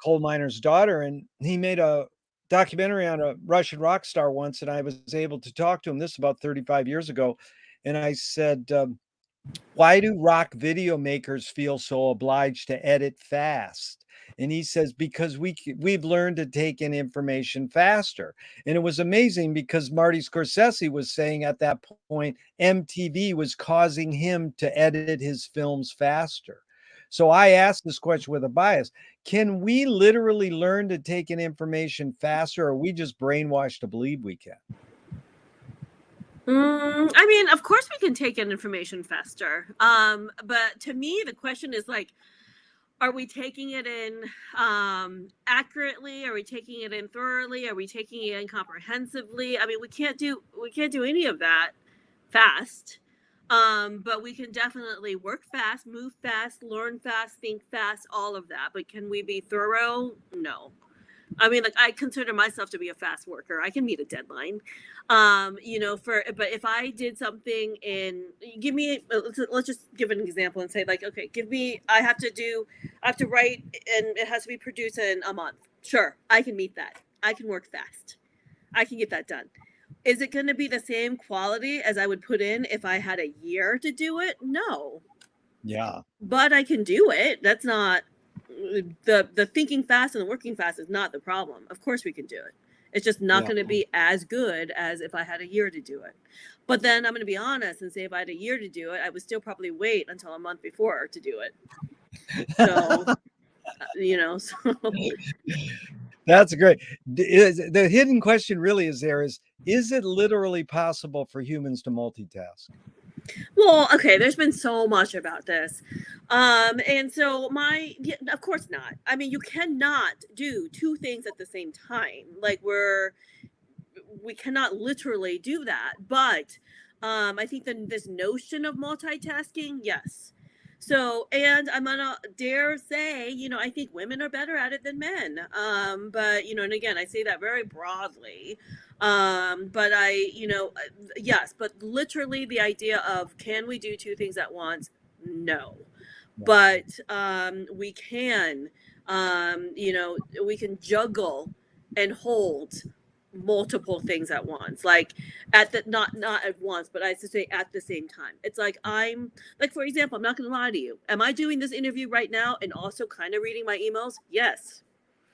Coal Miner's Daughter, and he made a documentary on a Russian rock star once, and I was able to talk to him. This is about 35 years ago, and I said, why do rock video makers feel so obliged to edit fast? And he says, because we've learned to take in information faster. And it was amazing because Marty Scorsese was saying at that point, MTV was causing him to edit his films faster. So I asked this question with a bias. Can we literally learn to take in information faster, or are we just brainwashed to believe we can? I mean, of course we can take in information faster. But to me, the question is like, are we taking it in accurately? Are we taking it in thoroughly? Are we taking it in comprehensively? I mean, we can't do any of that fast. But we can definitely work fast, move fast, learn fast, think fast, all of that. But can we be thorough? No. I mean, like, I consider myself to be a fast worker. I can meet a deadline. But if I did something let's just give an example and say, like, okay, I have to write and it has to be produced in a month. Sure, I can meet that. I can work fast. I can get that done. Is it going to be the same quality as I would put in if I had a year to do it? No. Yeah. But I can do it. That's not the thinking fast and the working fast is not the problem. Of course we can do it. It's just not going to be as good as if I had a year to do it. But then I'm going to be honest and say if I had a year to do it, I would still probably wait until a month before to do it. So, so. That's great. The hidden question really is it literally possible for humans to multitask? Well, okay, there's been so much about this. And so of course not. I mean, you cannot do two things at the same time. Like we cannot literally do that. But I think this notion of multitasking, yes. So, and I'm gonna dare say, I think women are better at it than men. But and again, I say that very broadly. But yes, but literally the idea of can we do two things at once? No. But we can, we can juggle and hold multiple things at once, like not at once, but I should say at the same time. It's like for example, I'm not gonna lie to you, am I doing this interview right now and also kind of reading my emails? Yes.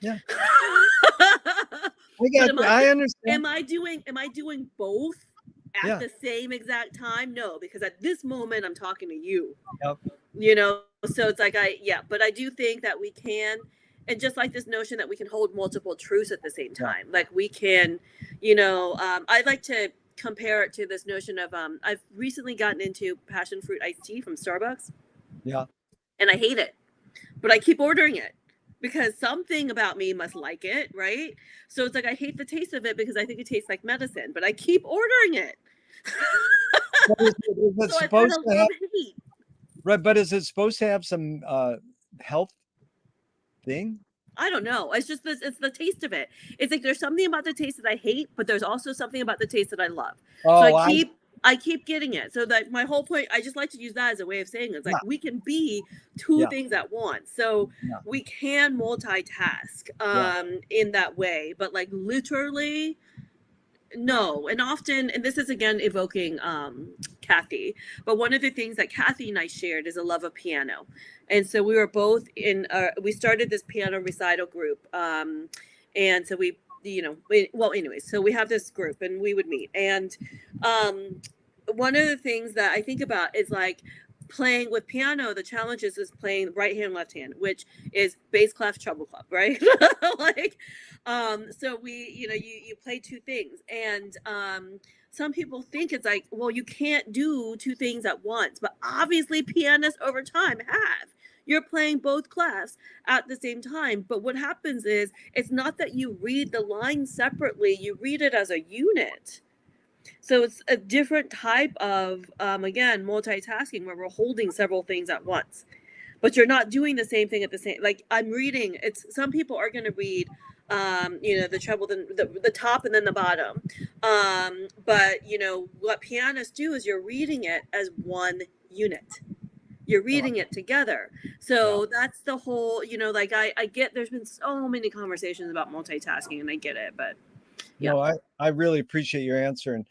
Yeah. I understand. Am I doing both at the same exact time? No, because at this moment I'm talking to you. Yep. So it's like but I do think that we can. And just like this notion that we can hold multiple truths at the same time, like we can, I'd like to compare it to this notion of, I've recently gotten into passion fruit iced tea from Starbucks. Yeah. And I hate it, but I keep ordering it because something about me must like it, right? So it's like I hate the taste of it because I think it tastes like medicine, but I keep ordering it. Right, but is it supposed to have some health thing? I don't know. It's just it's the taste of it. It's like there's something about the taste that I hate, but there's also something about the taste that I love. So I keep getting it. So that my whole point, I just like to use that as a way of saying it's like we can be two things at once. So we can multitask in that way, but like literally no. And often, and this is again evoking Kathy, but one of the things that Kathy and I shared is a love of piano. And so we were both we started this piano recital group. And so so we have this group and we would meet. And one of the things that I think about is like, playing with piano, the challenge is playing right hand, left hand, which is bass clef, treble clef, right? Like, so you play two things, and some people think it's like, well, you can't do two things at once, but obviously pianists over time have. You're playing both clefs at the same time, but what happens is it's not that you read the line separately, you read it as a unit. So it's a different type of, again, multitasking where we're holding several things at once, but you're not doing the same thing at the same. Like I'm reading, it's some people are going to read, the treble, then the top, and then the bottom. But what pianists do is you're reading it as one unit. You're reading it together. So that's the whole. Like I get. There's been so many conversations about multitasking, and I get it, but. Yeah. No, I really appreciate your answer. And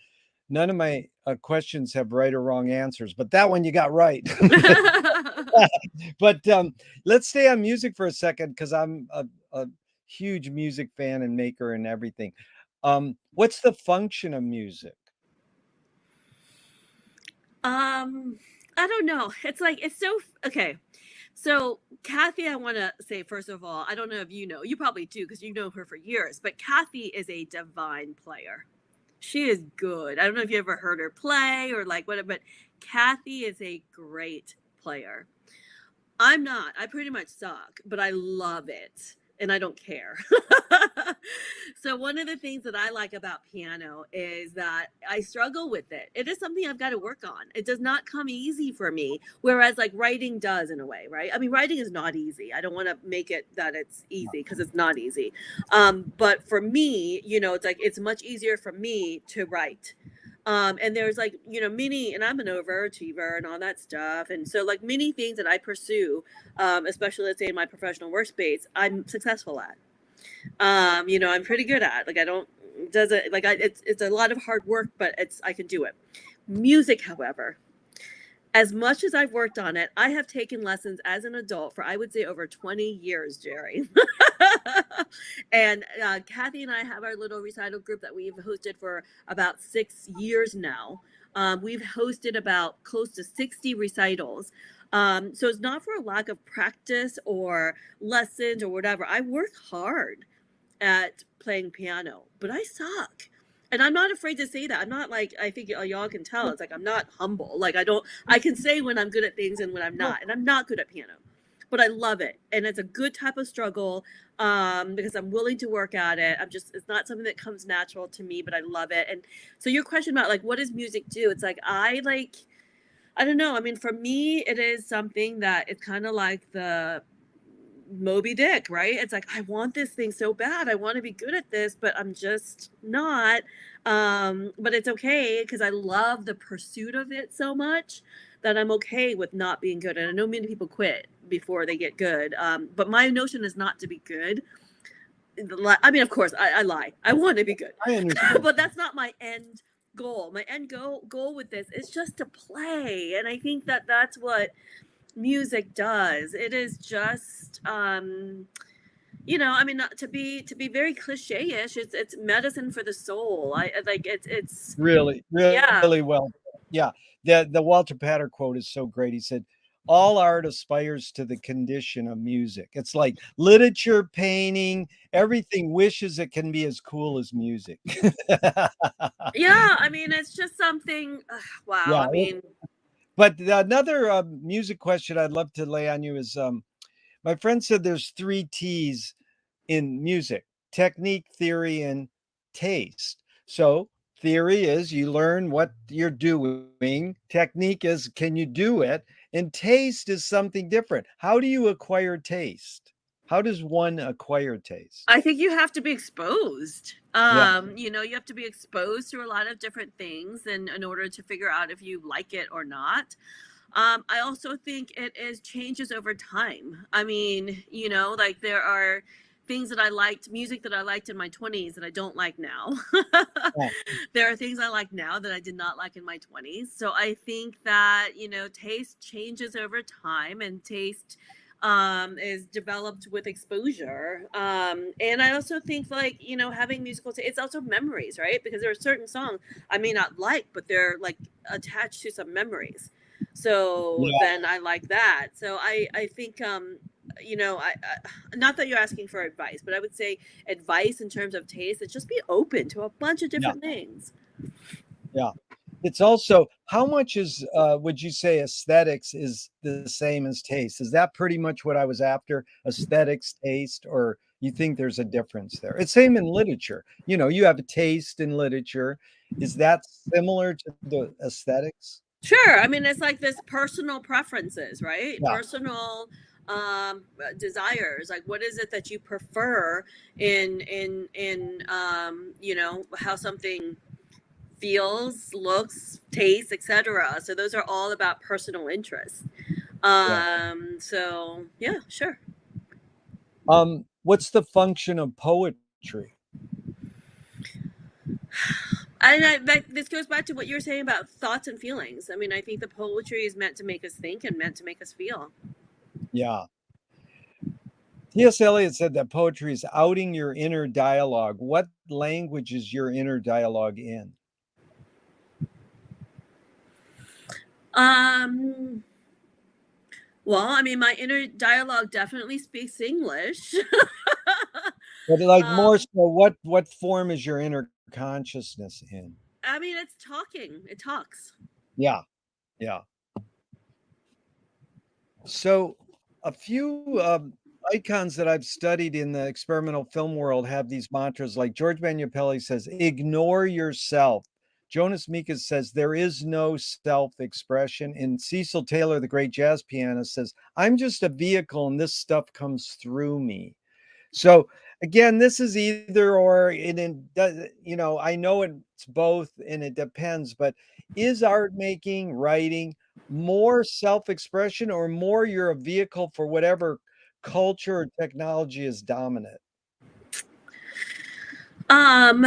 none of my questions have right or wrong answers, but that one you got right. But let's stay on music for a second, because I'm a huge music fan and maker and everything. What's the function of music? I don't know. It's like, it's so okay. So Kathy, I want to say, first of all, I don't know if you probably do because you know her for years, but Kathy is a divine player. She is good. I don't know if you ever heard her play or like whatever, but Kathy is a great player. I'm not. I pretty much suck, but I love it and I don't care. So one of the things that I like about piano is that I struggle with it. It is something I've got to work on. It does not come easy for me, whereas like writing does in a way, right? I mean, writing is not easy. I don't want to make it that it's easy because it's not easy. But for me, it's like it's much easier for me to write. And there's like, many, and I'm an overachiever and all that stuff. And so like many things that I pursue, especially let's say in my professional workspace, I'm successful at. I'm pretty good at. Like I don't does it like it's a lot of hard work, but I can do it. Music, however, as much as I've worked on it, I have taken lessons as an adult for I would say over 20 years, Jerry. And Kathy and I have our little recital group that we've hosted for about 6 years now. We've hosted about close to 60 recitals. So it's not for a lack of practice or lessons or whatever. I work hard at playing piano, but I suck. And I'm not afraid to say that. I'm not like, I think y'all can tell. It's like, I'm not humble. Like I can say when I'm good at things and when I'm not. And I'm not good at piano, but I love it. And it's a good type of struggle because I'm willing to work at it. It's not something that comes natural to me, but I love it. And so your question about like, what does music do? It's like, I don't know. I mean, for me, it is something that it's kind of like the Moby Dick, right? It's like, I want this thing so bad. I want to be good at this, but I'm just not. But it's okay because I love the pursuit of it so much that I'm okay with not being good. And I know many people quit before they get good. But my notion is not to be good. I mean, of course, I lie. I want to be good, but that's not my end goal. My end goal with this is just to play. And I think that that's what music does. It is just I mean, not to be very cliche-ish, it's medicine for the soul. I like it's really well. Yeah. The Walter Pater quote is so great. He said, all art aspires to the condition of music. It's like literature, painting, everything wishes it can be as cool as music. Yeah, I mean, it's just something. Wow. Yeah, I mean, but another music question I'd love to lay on you is my friend said there's 3 T's in music: technique, theory, and taste. So theory is you learn what you're doing. Technique is, can you do it? And taste is something different. How do you acquire taste? How does one acquire taste? I think you have to be exposed. Yeah. You have to be exposed to a lot of different things in order to figure out if you like it or not. I also think it is changes over time. I mean, like there are things that I liked, music that I liked in my 20s that I don't like now. Yeah. There are things I like now that I did not like in my 20s. So I think that, taste changes over time, and taste is developed with exposure. And I also think like, having musical it's also memories, right? Because there are certain songs I may not like, but they're like attached to some memories. So Yeah. then I like that. So I think I not that you're asking for advice, but I would say advice in terms of taste is just be open to a bunch of Yeah. different things. Yeah. It's also how much is would you say aesthetics is the same as taste? Is that pretty much what I was after? Aesthetics, taste, or you think there's a difference there? It's same in literature. You have a taste in literature. Is that similar to the aesthetics? Sure. I mean, it's like this personal preferences, right? Yeah. Personal desires. Like, what is it that you prefer in how something feels, looks, tastes, etc. So those are all about personal interests. Yeah. So yeah, sure. What's the function of poetry? This goes back to what you were saying about thoughts and feelings. I mean, I think the poetry is meant to make us think and meant to make us feel. Yeah. T.S. Eliot said that poetry is outing your inner dialogue. What language is your inner dialogue in? Um, well, I mean, my inner dialogue definitely speaks English. But like more um, so, what form is your inner consciousness in? I mean, it's talking. It talks. Yeah, yeah. So a few icons that I've studied in the experimental film world have these mantras. Like George Magnapelli says, "Ignore yourself." Jonas Mekas says, "There is no self-expression." And Cecil Taylor, the great jazz pianist, says, "I'm just a vehicle, and this stuff comes through me." So again, this is either or, and I know it's both, and it depends. But is art making, writing more self-expression, or more you're a vehicle for whatever culture or technology is dominant? Um,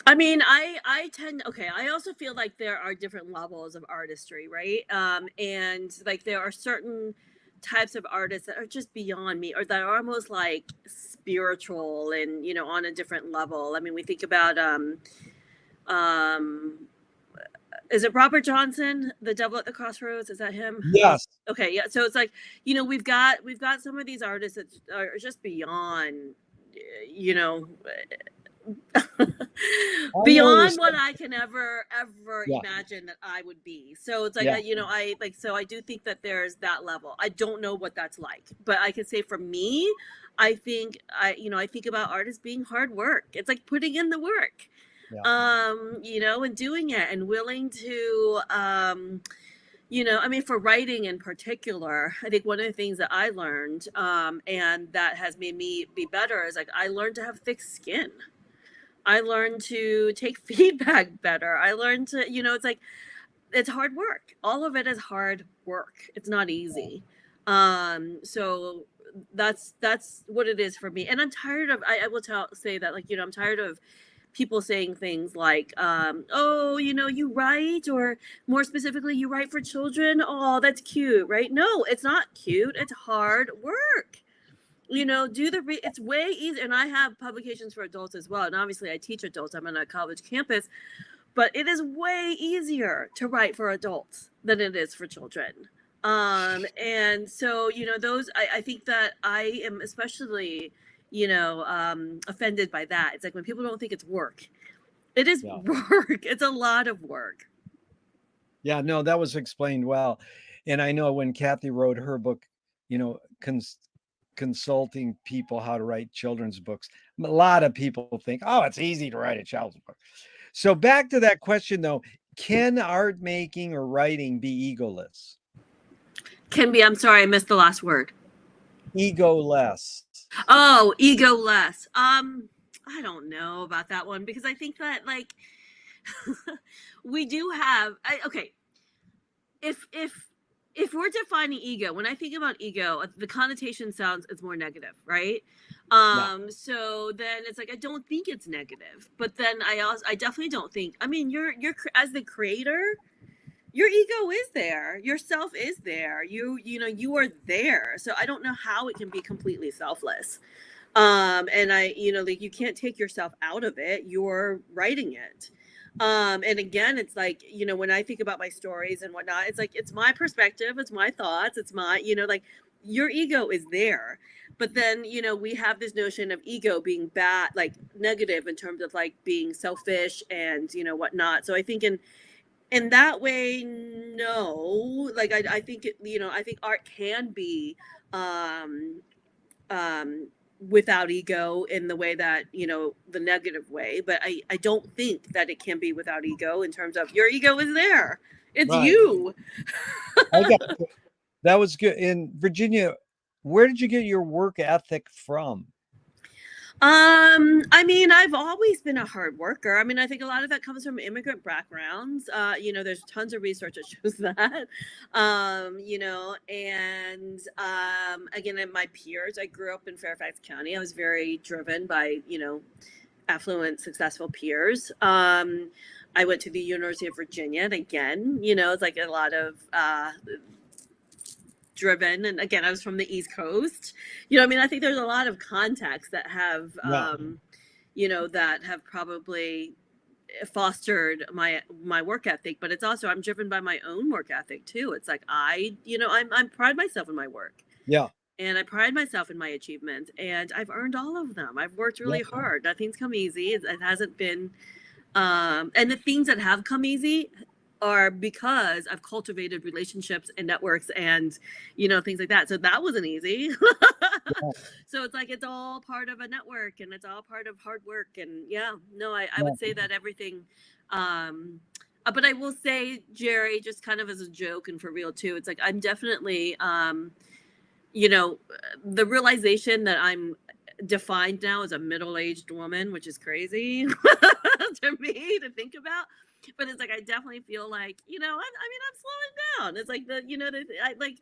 I mean, I tend okay. I also feel like there are different levels of artistry, right? And like there are certain types of artists that are just beyond me, or that are almost like spiritual and on a different level. I mean, we think about um, is it Robert Johnson, The Devil at the Crossroads? Is that him? Yes, Okay, yeah. So it's like we've got some of these artists that are just beyond, you know, I know what you're beyond what saying. I can ever Yeah, imagine that I would be. So it's like yeah, I like so I do think that there's that level. I don't know what that's like, but I can say for me, I think I think about art as being hard work. It's like putting in the work, yeah, and doing it and willing to I mean, for writing in particular, I think one of the things that I learned, and that has made me be better, is like I learned to have thick skin. I learned to take feedback better. I learned to, it's like it's hard work. All of it is hard work. It's not easy. So that's what it is for me. And I'm tired of. I will say that I'm tired of people saying things like, "Oh, you write," or more specifically, "You write for children." Oh, that's cute, right? No, it's not cute. It's hard work. It's way easier. And I have publications for adults as well. And obviously, I teach adults. I'm on a college campus, but it is way easier to write for adults than it is for children. And so those I think that I am especially offended by that. It's like when people don't think it's work. It is yeah. work. It's a lot of work. Yeah, no, that was explained well. And I know when Kathy wrote her book, you know, consulting people how to write children's books, a lot of people think, oh, it's easy to write a child's book. So back to that question though, can art making or writing be egoless? Can be. I'm sorry, I missed the last word. Egoless. Oh, ego less. I don't know about that one because I think that we do have okay, if we're defining ego, when I think about ego, the connotation sounds it's more negative, right? Yeah. So then it's like I don't think it's negative, but then I definitely don't think. I mean, you're as the creator, your ego is there, yourself is there, you are there. So I don't know how it can be completely selfless. And I like you can't take yourself out of it. You're writing it. And again, it's like, you know, when I think about my stories and whatnot, it's like, it's my perspective, it's my thoughts, it's my, you know, like your ego is there. But then, you know, we have this notion of ego being bad, like negative in terms of like being selfish and, you know, whatnot. So I think in that way, no, like I think it, you know, I think art can be um without ego in the way that, you know, the negative way, but I don't think that it can be without ego in terms of your ego is there, it's Right. you. I got you. That was good. In Virginia, where did you get your work ethic from? I mean, I've always been a hard worker. I mean, I think a lot of that comes from immigrant backgrounds. You know, there's tons of research that shows that. You know, and again, in my peers, I grew up in Fairfax County. I was very driven by, you know, affluent, successful peers. I went to the University of Virginia, and again, you know, it's like a lot of driven, and again, I was from the East Coast. You know, I mean, I think there's a lot of contexts that have Yeah. you know, that have probably fostered my work ethic, but it's also, I'm driven by my own work ethic too. It's like I, you know, I'm pride myself in my work, Yeah. and I pride myself in my achievements, and I've earned all of them. I've worked really Yeah. hard. Nothing's come easy. It hasn't been and the things that have come easy are because I've cultivated relationships and networks and, you know, things like that. So that wasn't easy. Yeah. So it's like it's all part of a network and it's all part of hard work. And yeah, no, I Yeah. would say that everything but I will say, Jerry, just kind of as a joke and for real too, it's like I'm definitely you know, the realization that I'm defined now as a middle-aged woman, which is crazy to me to think about. But it's like I definitely feel like, you know, I mean, I'm slowing down. It's like the, you know, I like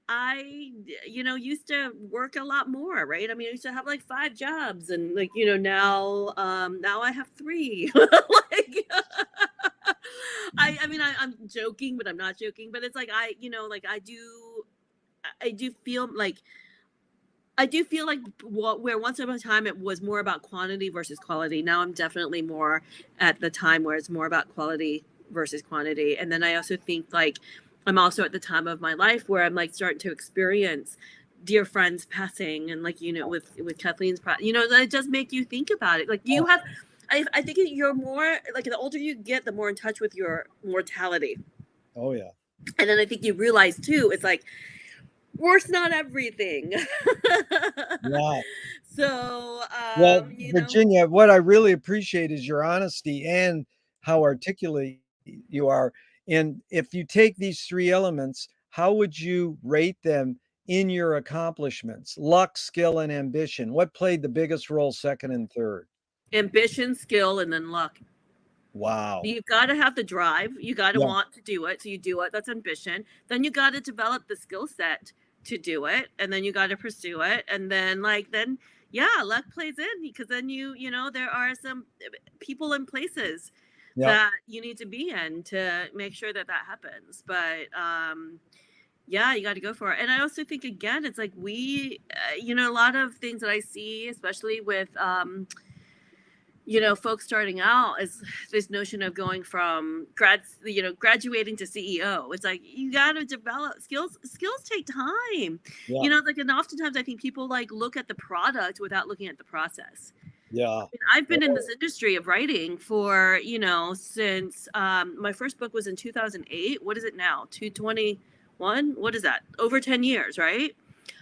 I, you know, used to work a lot more, right? I mean, I used to have like 5 jobs, and like, you know, now I have 3. Like, I mean, I'm joking, but I'm not joking. But it's like you know, like I do feel like where once upon a time it was more about quantity versus quality. Now I'm definitely more at the time where it's more about quality versus quantity. And then I also think like I'm also at the time of my life where I'm like starting to experience dear friends passing, and like, you know, with Kathleen's, you know, that it does make you think about it. Like you have, I think you're more like the older you get, the more in touch with your mortality. Oh yeah. And then I think you realize too, it's like worth's not everything. Yeah. So, Well, you know, Virginia, what I really appreciate is your honesty and how articulate you are. And if you take these 3 elements, how would you rate them in your accomplishments? Luck, skill, and ambition. What played the biggest role, second and third? ambition, skill, and then luck. Wow. You've got to have the drive. You got to Yeah. want to do it. So you do it. That's ambition. Then you got to develop the skill set to do it. And then you got to pursue it. And then, yeah, luck plays in, because then you know, there are some people and places Yeah. that you need to be in to make sure that that happens. But, yeah, you got to go for it. And I also think, again, it's like you know, a lot of things that I see, especially with, you know, folks starting out, is this notion of going from graduating to CEO. It's like you got to develop skills. Skills take time. Yeah. You know, like, and oftentimes I think people like look at the product without looking at the process. Yeah. And I've been in this industry of writing for, you know, since my first book was in 2008. What is it now? 221? What is that? Over 10 years, right?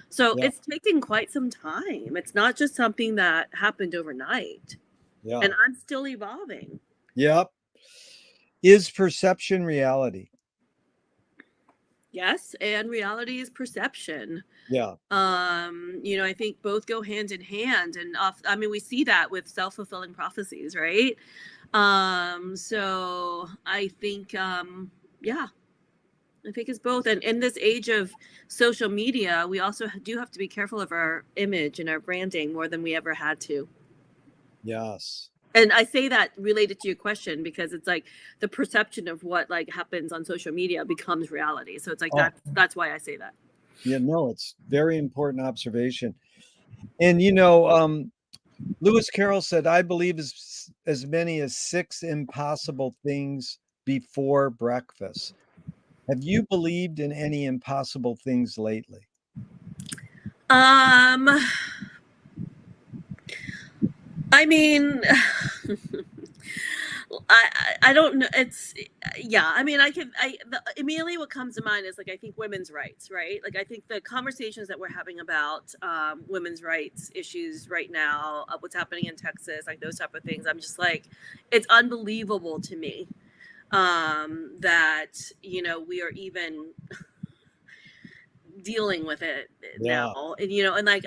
So Yeah. it's taken quite some time. It's not just something that happened overnight. Yeah. And I'm still evolving. Yep. Is perception reality? Yes, and reality is perception. Yeah. You know, I think both go hand in hand, and I mean, we see that with self-fulfilling prophecies, right? So I think yeah, I think it's both. And in this age of social media, we also do have to be careful of our image and our branding more than we ever had to. Yes. And I say that related to your question because it's like the perception of what like happens on social media becomes reality. So it's like that's why I say that. Yeah, no, it's very important observation. And you know, Lewis Carroll said, I believe as many as 6 impossible things before breakfast. Have you believed in any impossible things lately? I mean, I don't know. It's yeah. I mean, immediately what comes to mind is like I think women's rights, right? Like I think the conversations that we're having about women's rights issues right now, what's happening in Texas, like those type of things. I'm just like, it's unbelievable to me that we are even dealing with it Yeah. now, and and like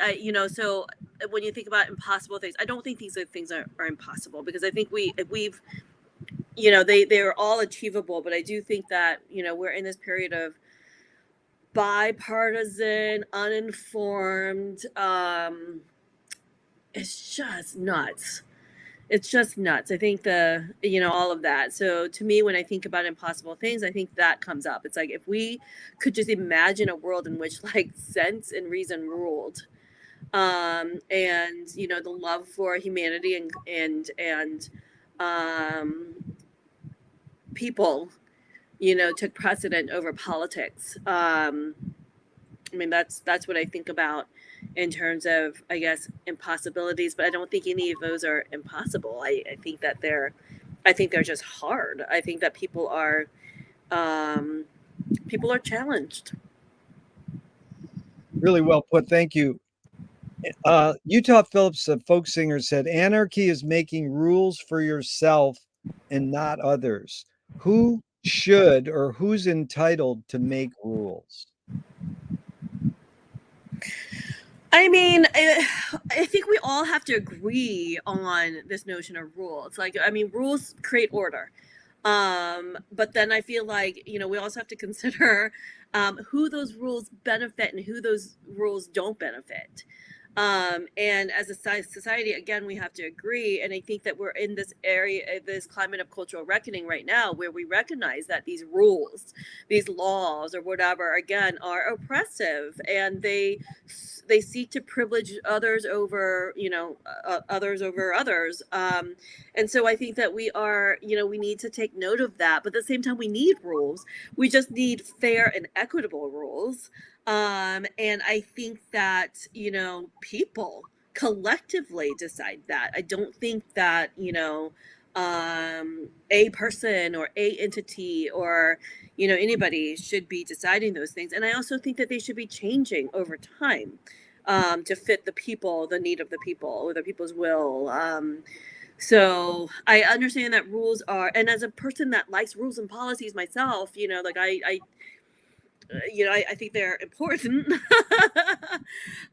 so when you think about impossible things, I don't think these things are impossible, because I think we've they're all achievable, but I do think that we're in this period of bipartisan, uninformed, it's just nuts. It's just nuts. I think all of that. So to me, when I think about impossible things, I think that comes up. It's like if we could just imagine a world in which like sense and reason ruled, and the love for humanity and um, people, took precedent over politics. I mean, that's what I think about in terms of, I guess, impossibilities. But I don't think any of those are impossible. I think that I think they're just hard. I think that um, people are challenged. Really well put. Thank you. Utah Phillips, a folk singer, said, anarchy is making rules for yourself and not others. Who should or who's entitled to make rules? I mean, I think we all have to agree on this notion of rules. Like, I mean, rules create order. But then I feel like, we also have to consider who those rules benefit and who those rules don't benefit. And as a society, again, we have to agree. And I think that we're in this area, this climate of cultural reckoning right now, where we recognize that these rules, these laws, or whatever, again, are oppressive, and they seek to privilege others over, others over others. And so I think that we need to take note of that. But at the same time, we need rules. We just need fair and equitable rules. And I think that, people collectively decide that. I don't think that, a person or a entity or, anybody should be deciding those things. And I also think that they should be changing over time, to fit the people, the need of the people, or the people's will. So I understand that rules are, and as a person that likes rules and policies myself, like I think they're important.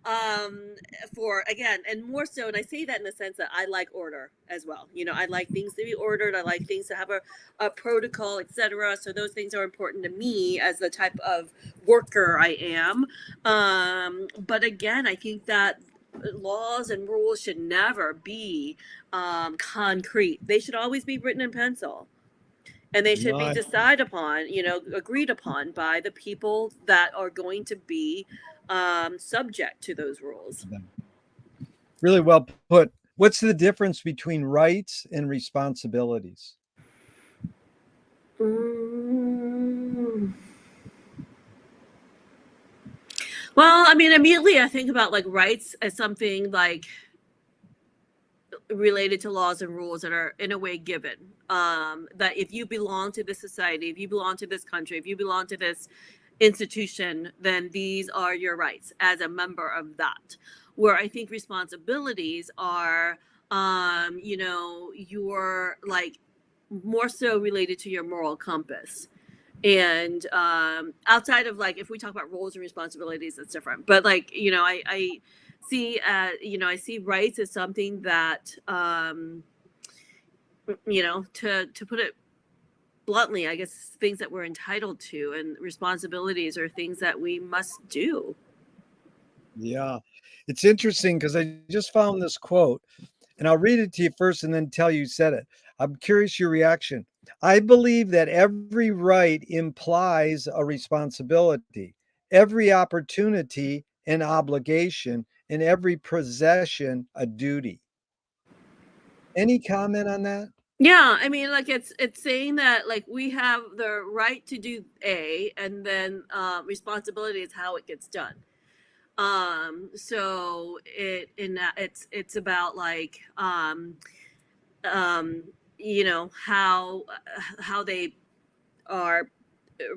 um, for, again, and more so, and I say that in the sense that I like order as well. I like things to be ordered. I like things to have a protocol, etc. So those things are important to me as the type of worker I am. But again, I think that laws and rules should never be concrete. They should always be written in pencil, and they should be decided upon, agreed upon by the people that are going to be subject to those rules. Really well put. What's the difference between rights and responsibilities? Well, I mean, immediately I think about like rights as something like related to laws and rules that are in a way given, that if you belong to this society, if you belong to this country, if you belong to this institution, then these are your rights as a member of that. Where I think responsibilities are, you're like more so related to your moral compass. And outside of, like, if we talk about roles and responsibilities, that's different. But like, I see, I see rights as something that, to put it bluntly, I guess, things that we're entitled to, and responsibilities are things that we must do. Yeah, it's interesting because I just found this quote, and I'll read it to you first and then tell you said it. I'm curious your reaction. I believe that every right implies a responsibility, every opportunity an obligation, and every possession a duty. Any comment on that? Yeah, I mean, like it's saying that like we have the right to do A, and then responsibility is how it gets done. So it in that it's about like um, you know how they are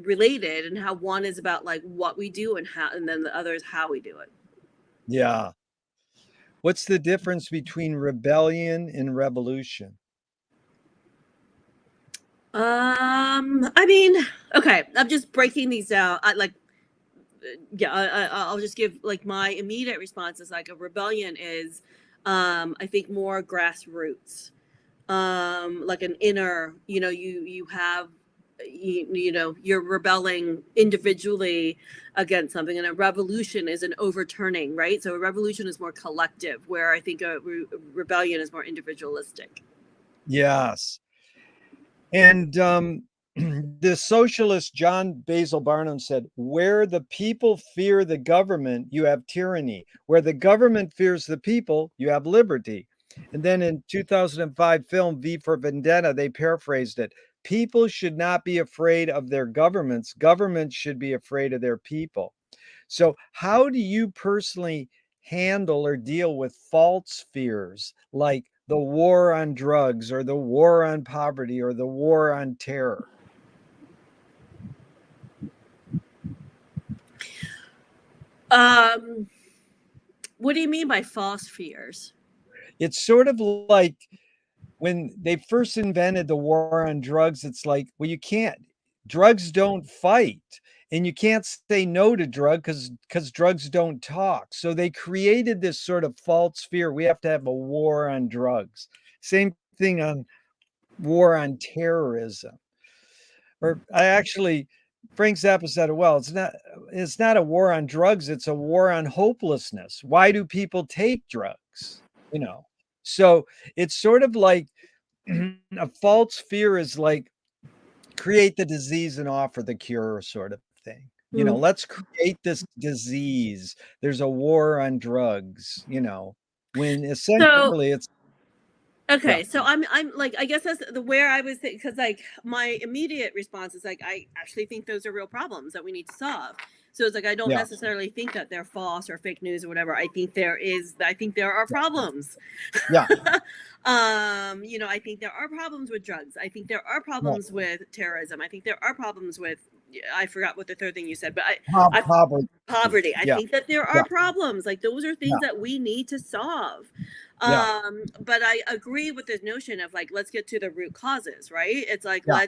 related, and how one is about like what we do and how, and then the other is how we do it. Yeah. What's the difference between rebellion and revolution? I mean, okay, I'm just breaking these down. I like, yeah, I'll just give like my immediate response is like a rebellion is, I think more grassroots, like an inner, you have, you're rebelling individually against something, and a revolution is an overturning, right? So a revolution is more collective, where I think a rebellion is more individualistic. Yes. And the socialist John Basil Barnum said, where the people fear the government, you have tyranny. Where the government fears the people, you have liberty. And then in 2005 film V for Vendetta, they paraphrased it. People should not be afraid of their governments. Governments should be afraid of their people. So, how do you personally handle or deal with false fears like the war on drugs or the war on poverty or the war on terror? Um, what do you mean by false fears? It's sort of like when they first invented the war on drugs, it's like, well, you can't, drugs don't fight. And you can't say no to drug because drugs don't talk. So they created this sort of false fear. We have to have a war on drugs. Same thing on war on terrorism. Or I actually, Frank Zappa said it well. It's not a war on drugs, it's a war on hopelessness. Why do people take drugs? You know. So it's sort of like a false fear is like create the disease and offer the cure sort of thing. Mm. Let's create this disease. There's a war on drugs, when So essentially it's yeah, okay, so I'm like, I guess that's the where I was thinking, because like my immediate response is like I actually think those are real problems that we need to solve. So it's like I don't yeah, necessarily think that they're false or fake news or whatever. I think there are problems. yeah, I think there are problems with drugs. I think there are yeah. problems with terrorism. I think there are problems with, I forgot what the third thing you said, but I Poverty. poverty. I Yeah, think that there yeah, are problems. Like those are yeah, things that we need to solve. yeah, But I agree with this notion of like, let's get to the root causes, right? It's like, yeah.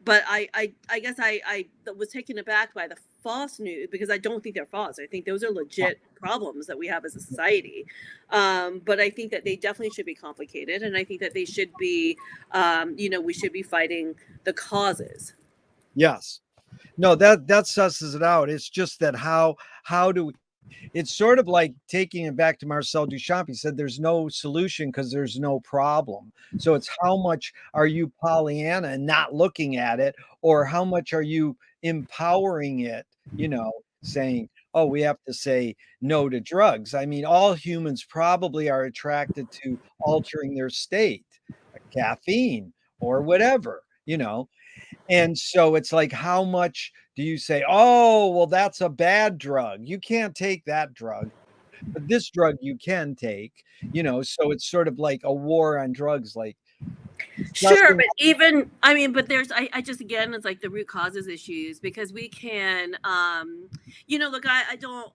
but I guess I was taken aback by the false news, because I don't think they're false. I think those are legit problems that we have as a society. But I think that they definitely should be complicated. And I think that they should be, we should be fighting the causes. Yes. No, that susses it out. It's just that how do we, it's sort of like taking it back to Marcel Duchamp. He said there's no solution because there's no problem. So it's how much are you Pollyanna and not looking at it, or how much are you empowering it, saying, oh, we have to say no to drugs. I mean, all humans probably are attracted to altering their state, caffeine or whatever. And so it's like, how much do you say, oh, well, that's a bad drug. You can't take that drug, but this drug you can take. So it's sort of like a war on drugs, like Sure, discussing. but even I mean, but there's I just again it's like the root causes issues, because we can look, I don't,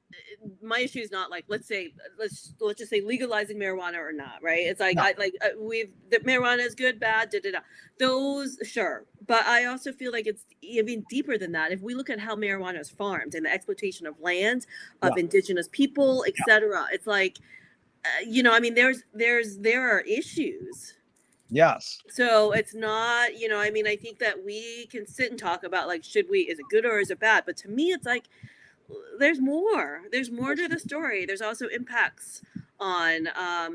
my issue is not like, let's just say legalizing marijuana or not, right? It's like No, we've the marijuana is good, bad, da da da. Those, sure, but I also feel like it's even deeper than that. If we look at how marijuana is farmed and the exploitation of land, yeah, of indigenous people, yeah, etc., it's like I mean, there are issues. yes, So it's not, I think that we can sit and talk about like, is it good or is it bad? But to me, it's like, there's more. There's more to the story. There's also impacts on,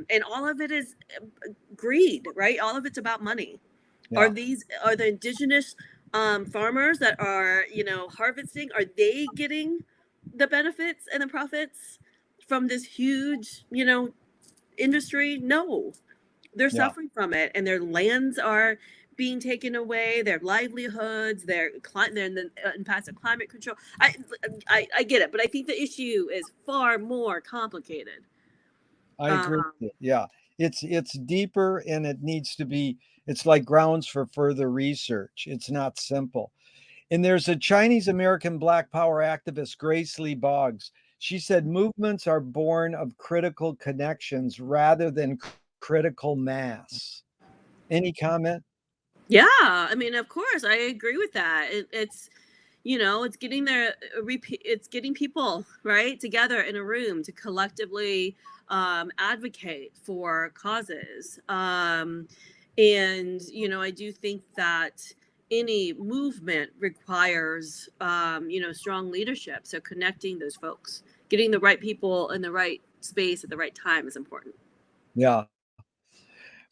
and all of it is greed, right? All of it's about money. yeah, Are the indigenous farmers that are, harvesting, are they getting the benefits and the profits from this huge, industry? No. They're Yeah. suffering from it, and their lands are being taken away, their livelihoods, their they're in the impasse of climate control. I get it, but I think the issue is far more complicated. I agree Um, with you. Yeah. It's deeper and it needs to be, it's like grounds for further research. It's not simple. And there's a Chinese American Black Power activist, Grace Lee Boggs. She said movements are born of critical connections rather than critical mass. Any comment? yeah, I mean, of course, I agree with that. It's it's getting it's getting people right together in a room to collectively advocate for causes. And I do think that any movement requires strong leadership. So connecting those folks, getting the right people in the right space at the right time is important. Yeah.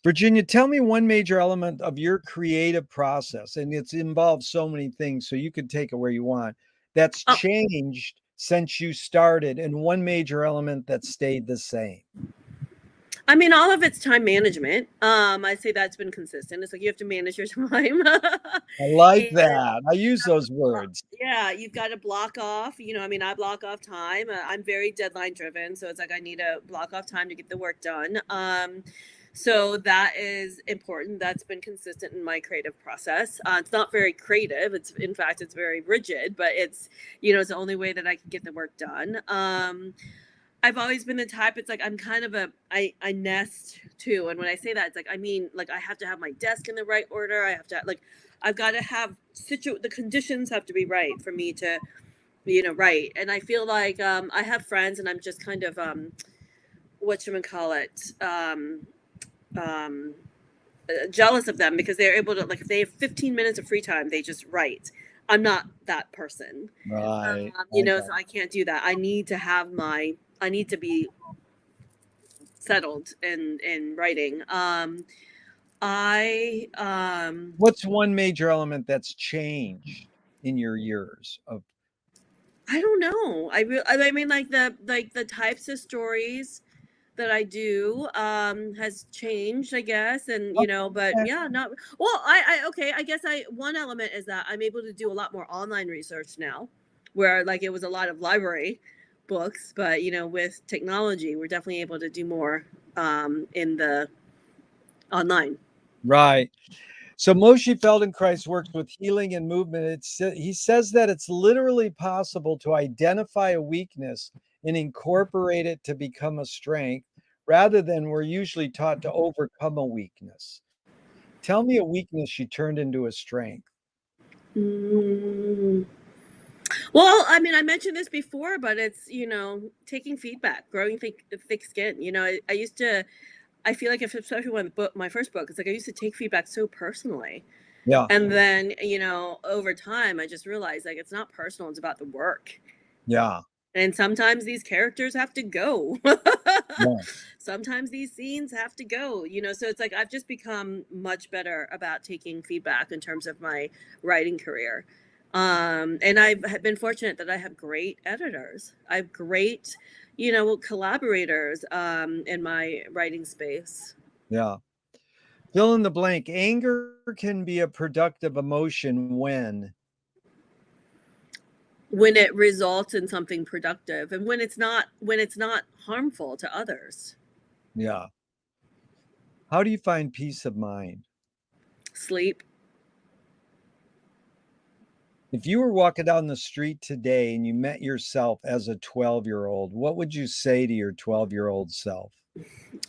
Virginia, tell me one major element of your creative process, and it's involved so many things, so you can take it where you want, that's Oh, changed since you started, and one major element that stayed the same. I mean, all of it's time management. I'd say that's been consistent. It's like you have to manage your time. I like And that. I use those words. yeah, you've got to block off. I mean, I block off time. I'm very deadline driven, so it's like I need to block off time to get the work done. So that is important. That's been consistent in my creative process. It's not very creative. In fact, it's very rigid, but it's the only way that I can get the work done. I've always been the type, it's like I'm kind of I nest too. And when I say that, it's like I mean, like I have to have my desk in the right order. I have to I've got to have the conditions have to be right for me to write. And I feel like I have friends and I'm just kind of whatchamacallit, jealous of them because they're able to, like, if they have 15 minutes of free time, they just write. I'm not that person. Right. So I can't do that. I need to be settled in writing. What's one major element that's changed in your years of? I don't know. I mean, like the types of stories that I do has changed, I guess. And but Okay. yeah, not well, I okay, I guess one element is that I'm able to do a lot more online research now, where like it was a lot of library books, but with technology, we're definitely able to do more in the online. Right. So Moshe Feldenkrais works with healing and movement. He says that it's literally possible to identify a weakness and incorporate it to become a strength rather than we're usually taught to overcome a weakness. Tell me a weakness you turned into a strength. Mm. Well, I mean, I mentioned this before, but it's, taking feedback, growing thick skin. I used to, I feel like, especially when my first book, it's like I used to take feedback so personally. Yeah. And then, over time, I just realized like it's not personal, it's about the work. Yeah. And sometimes these characters have to go. Yeah. Sometimes these scenes have to go, so it's like I've just become much better about taking feedback in terms of my writing career. And I've been fortunate that I have great editors. I have great, collaborators in my writing space. Yeah. Fill in the blank. Anger can be a productive emotion When it results in something productive and when it's not harmful to others. yeah. How do you find peace of mind? Sleep. If you were walking down the street today and you met yourself as a 12-year-old, what would you say to your 12-year-old self?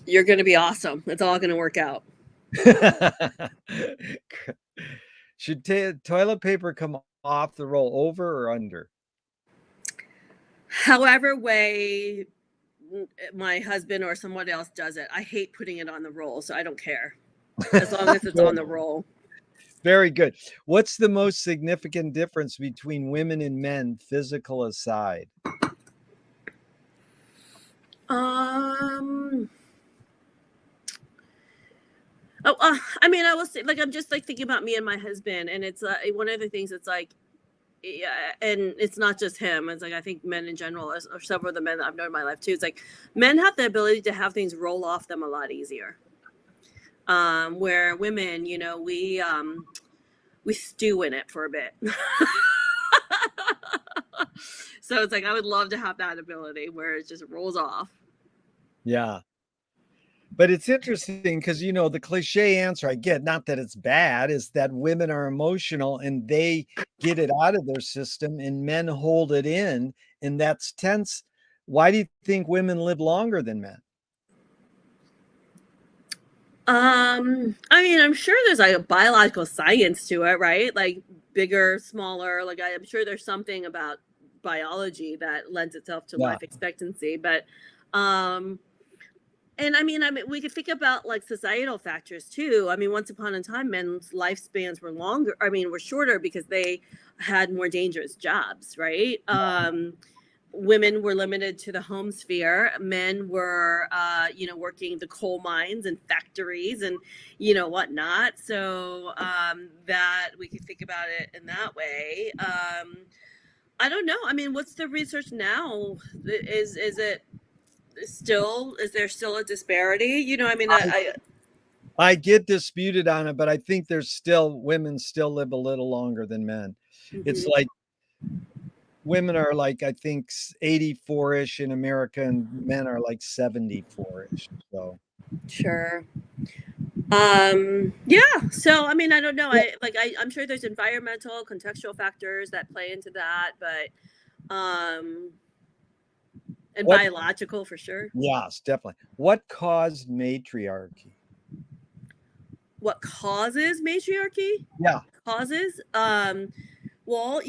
You're going to be awesome. It's all going to work out. Should toilet paper come off the roll over or under? However way my husband or someone else does it. I hate putting it on the roll, so I don't care. As long as it's on the roll. Very good. What's the most significant difference between women and men, physical aside? I mean, I will say, like, I'm just like thinking about me and my husband, and it's one of the things that's like, yeah, and it's not just him. It's like I think men in general, or several of the men that I've known in my life too. It's like men have the ability to have things roll off them a lot easier. where women, we stew in it for a bit. So it's like I would love to have that ability where it just rolls off. Yeah. But it's interesting because, the cliche answer I get, not that it's bad, is that women are emotional and they get it out of their system and men hold it in. And that's tense. Why do you think women live longer than men? I mean, I'm sure there's like a biological science to it, right? Like bigger, smaller. Like I'm sure there's something about biology that lends itself to Yeah. life expectancy. But, and I mean, we could think about like societal factors too. I mean, once upon a time, men's lifespans were longer. I mean, were shorter because they had more dangerous jobs, right? Women were limited to the home sphere. Men were, working the coal mines and factories and, whatnot. So that we could think about it in that way. I don't know. I mean, what's the research now? Is it still? Is there still a disparity? I mean, I get disputed on it, but I think women still live a little longer than men. It's like women are like, I think 84-ish in America and men are like 74-ish. So sure. Yeah. So I mean, I don't know. I'm sure there's environmental, contextual factors that play into that, but and biological for sure. Yes, definitely. What caused matriarchy? What causes matriarchy? Yeah. Causes? Well,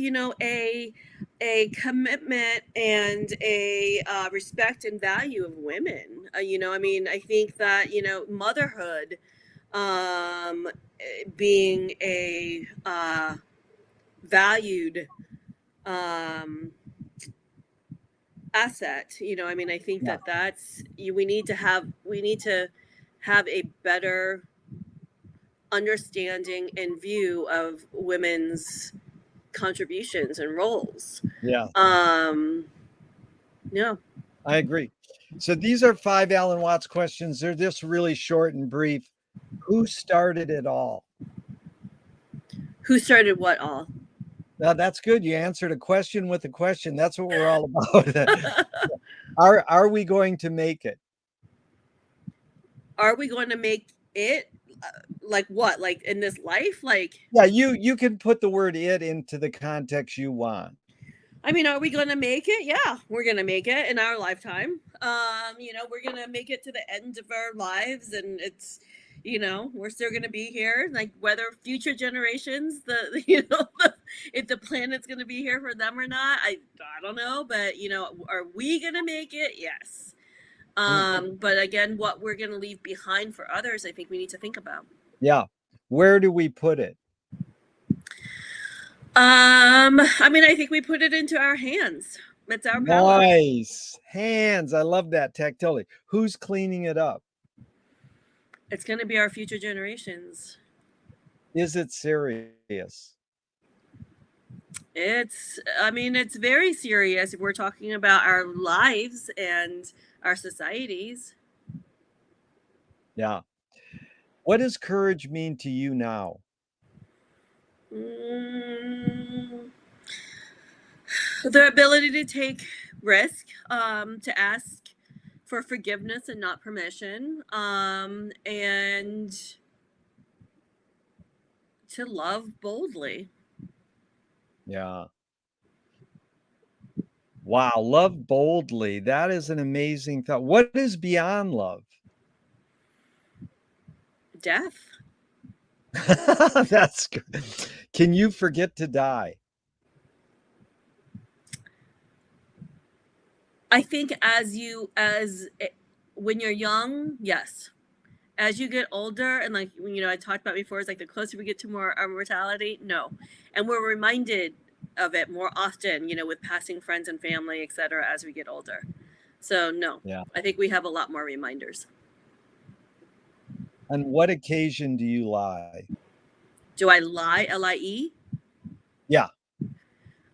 a commitment and a respect and value of women. I mean, I think that motherhood, being a valued asset. I mean, I think Yeah. we need to have a better understanding and view of women's contributions and roles. Yeah. Yeah. I agree. So these are 5 Alan Watts questions. They're just really short and brief. Who started it all? Who started what all? Now that's good. You answered a question with a question. That's what we're all about. Are we going to make it? Are we going to make it? Like what? Like in this life? Like Yeah, you can put the word "it" into the context you want. I mean, are we going to make it? Yeah, we're going to make it in our lifetime. We're going to make it to the end of our lives, and it's, we're still going to be here. Like whether future generations, if the planet's going to be here for them or not, I don't know. But are we going to make it? Yes. But again, what we're going to leave behind for others, I think we need to think about. Yeah. Where do we put it? I mean, I think we put it into our hands. It's our power. Nice. Hands. I love that tactility. Who's cleaning it up? It's going to be our future generations. Is it serious? It's very serious if we're talking about our lives and our societies. Yeah. What does courage mean to you now? The ability to take risk, to ask for forgiveness and not permission, and to love boldly. Yeah. Wow. Love boldly. That is an amazing thought. What is beyond love? Death. That's good. Can you forget to die? I think when you're young, yes. As you get older, and like I talked about before, it's like the closer we get to our mortality, no, and we're reminded of it more often, with passing friends and family, etc. As we get older. So no, Yeah. I think we have a lot more reminders. On what occasion do you lie? Do I lie? Lie? Yeah.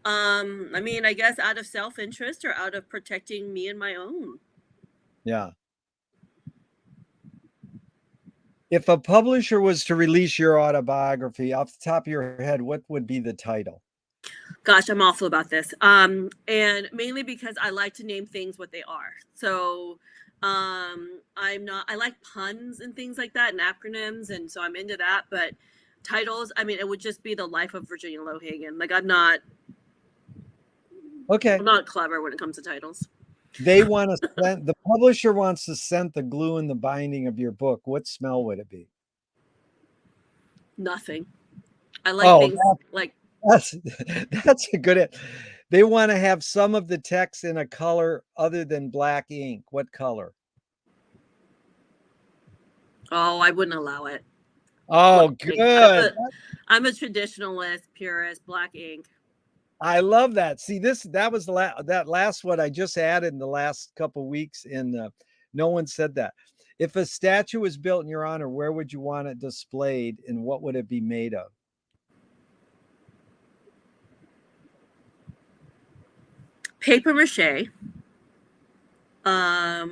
I mean, I guess out of self-interest or out of protecting me and my own. Yeah. If a publisher was to release your autobiography off the top of your head, what would be the title? Gosh, I'm awful about this. And mainly because I like to name things what they are. So I'm not, I like puns and things like that and acronyms. And so I'm into that. But titles, I mean, it would just be The Life of Virginia Loh-Hagan. Like I'm not Okay. clever when it comes to titles. They want to scent, the publisher wants to scent the glue in the binding of your book. What smell would it be? Nothing. I like things like that's a good. They want to have some of the text in a color other than black ink. What color? oh, I wouldn't allow it. Oh, Black ink. good. I'm a traditionalist, purist, black ink. I love that. See, that was that last one I just added in the last couple weeks, and no one said that. If a statue was built in your honor, where would you want it displayed, and what would it be made of? Paper mache. I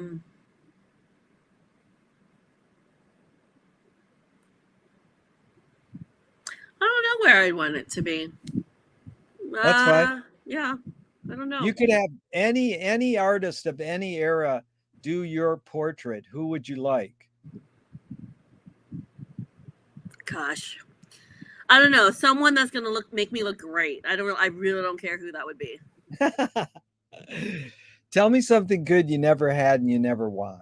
don't know where I want it to be. That's fine. Yeah, I don't know. You could have any artist of any era do your portrait. Who would you like? Gosh, I don't know. Someone that's gonna make me look great. I really don't care who that would be. Tell me something good you never had and you never want.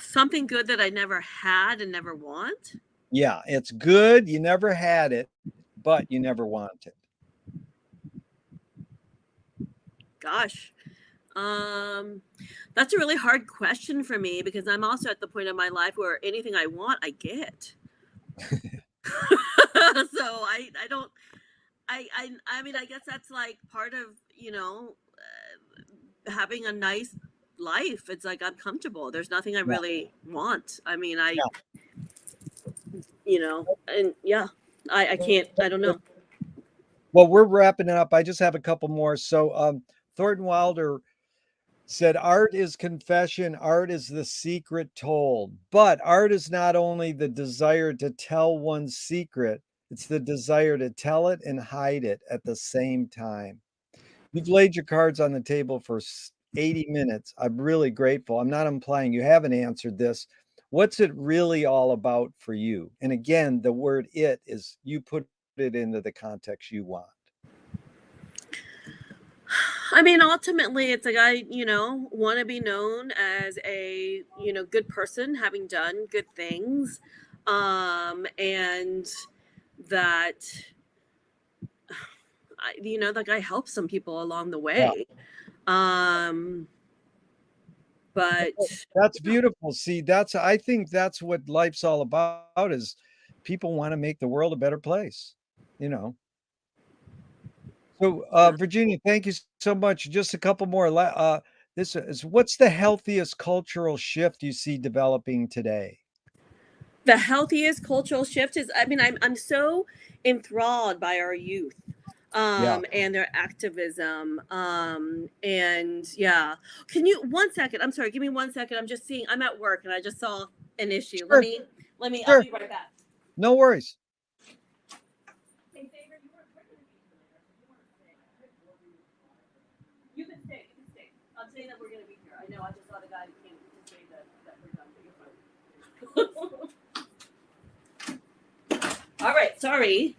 Something good that I never had and never want. Yeah, it's good. You never had it, but you never want it. Gosh, that's a really hard question for me because I'm also at the point of my life where anything I want, I get. So I don't. I mean, I guess that's like part of, having a nice life. It's like I'm comfortable. There's nothing I really want. I mean, and I can't, I don't know. Well, we're wrapping it up. I just have a couple more. So Thornton Wilder said, art is confession, art is the secret told. But art is not only the desire to tell one's secret, it's the desire to tell it and hide it at the same time. You've laid your cards on the table for 80 minutes. I'm really grateful. I'm not implying you haven't answered this. What's it really all about for you? And again, the word it is you put it into the context you want. I mean, ultimately, it's like I, want to be known as a, good person, having done good things, and that, like I help some people along the way. Yeah. But that's beautiful. See, I think that's what life's all about is people want to make the world a better place, So, Virginia, thank you so much. Just a couple more. This is what's the healthiest cultural shift you see developing today? The healthiest cultural shift is, I mean, I'm so enthralled by our youth, and their activism. And yeah, can you 1 second? I'm sorry, give me 1 second. I'm at work and I just saw an issue. Sure. Let me. Sure. I'll be right back. No worries. You can stay. I'm saying that we're going to be here. I know. I just saw the guy who came to say that we're done, but you're fine. All right. Sorry.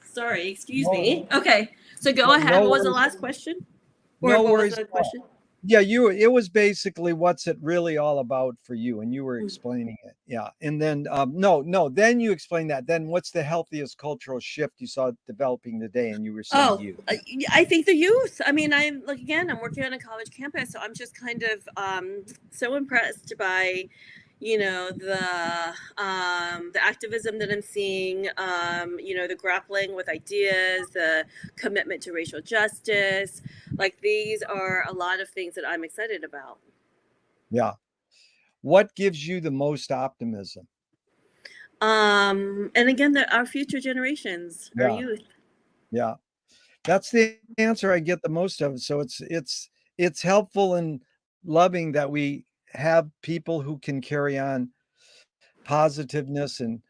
Excuse me. Okay. So go ahead. What was the last question? Or no what worries. Was the question? Yeah, it was basically what's it really all about for you, and you were explaining it. Yeah, and then then you explained that. Then what's the healthiest cultural shift you saw developing today? And you were saying I think the youth. I mean, I'm working on a college campus, so I'm just kind of so impressed by the activism that I'm seeing, the grappling with ideas, the commitment to racial justice. Like these are a lot of things that I'm excited about. Yeah. What gives you the most optimism? And again, our future generations, our youth. Yeah. That's the answer I get the most of. So it's helpful and loving that we have people who can carry on positiveness and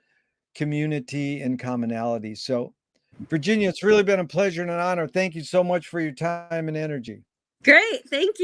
community and commonality. So, Virginia, it's really been a pleasure and an honor. Thank you so much for your time and energy. Great. Thank you.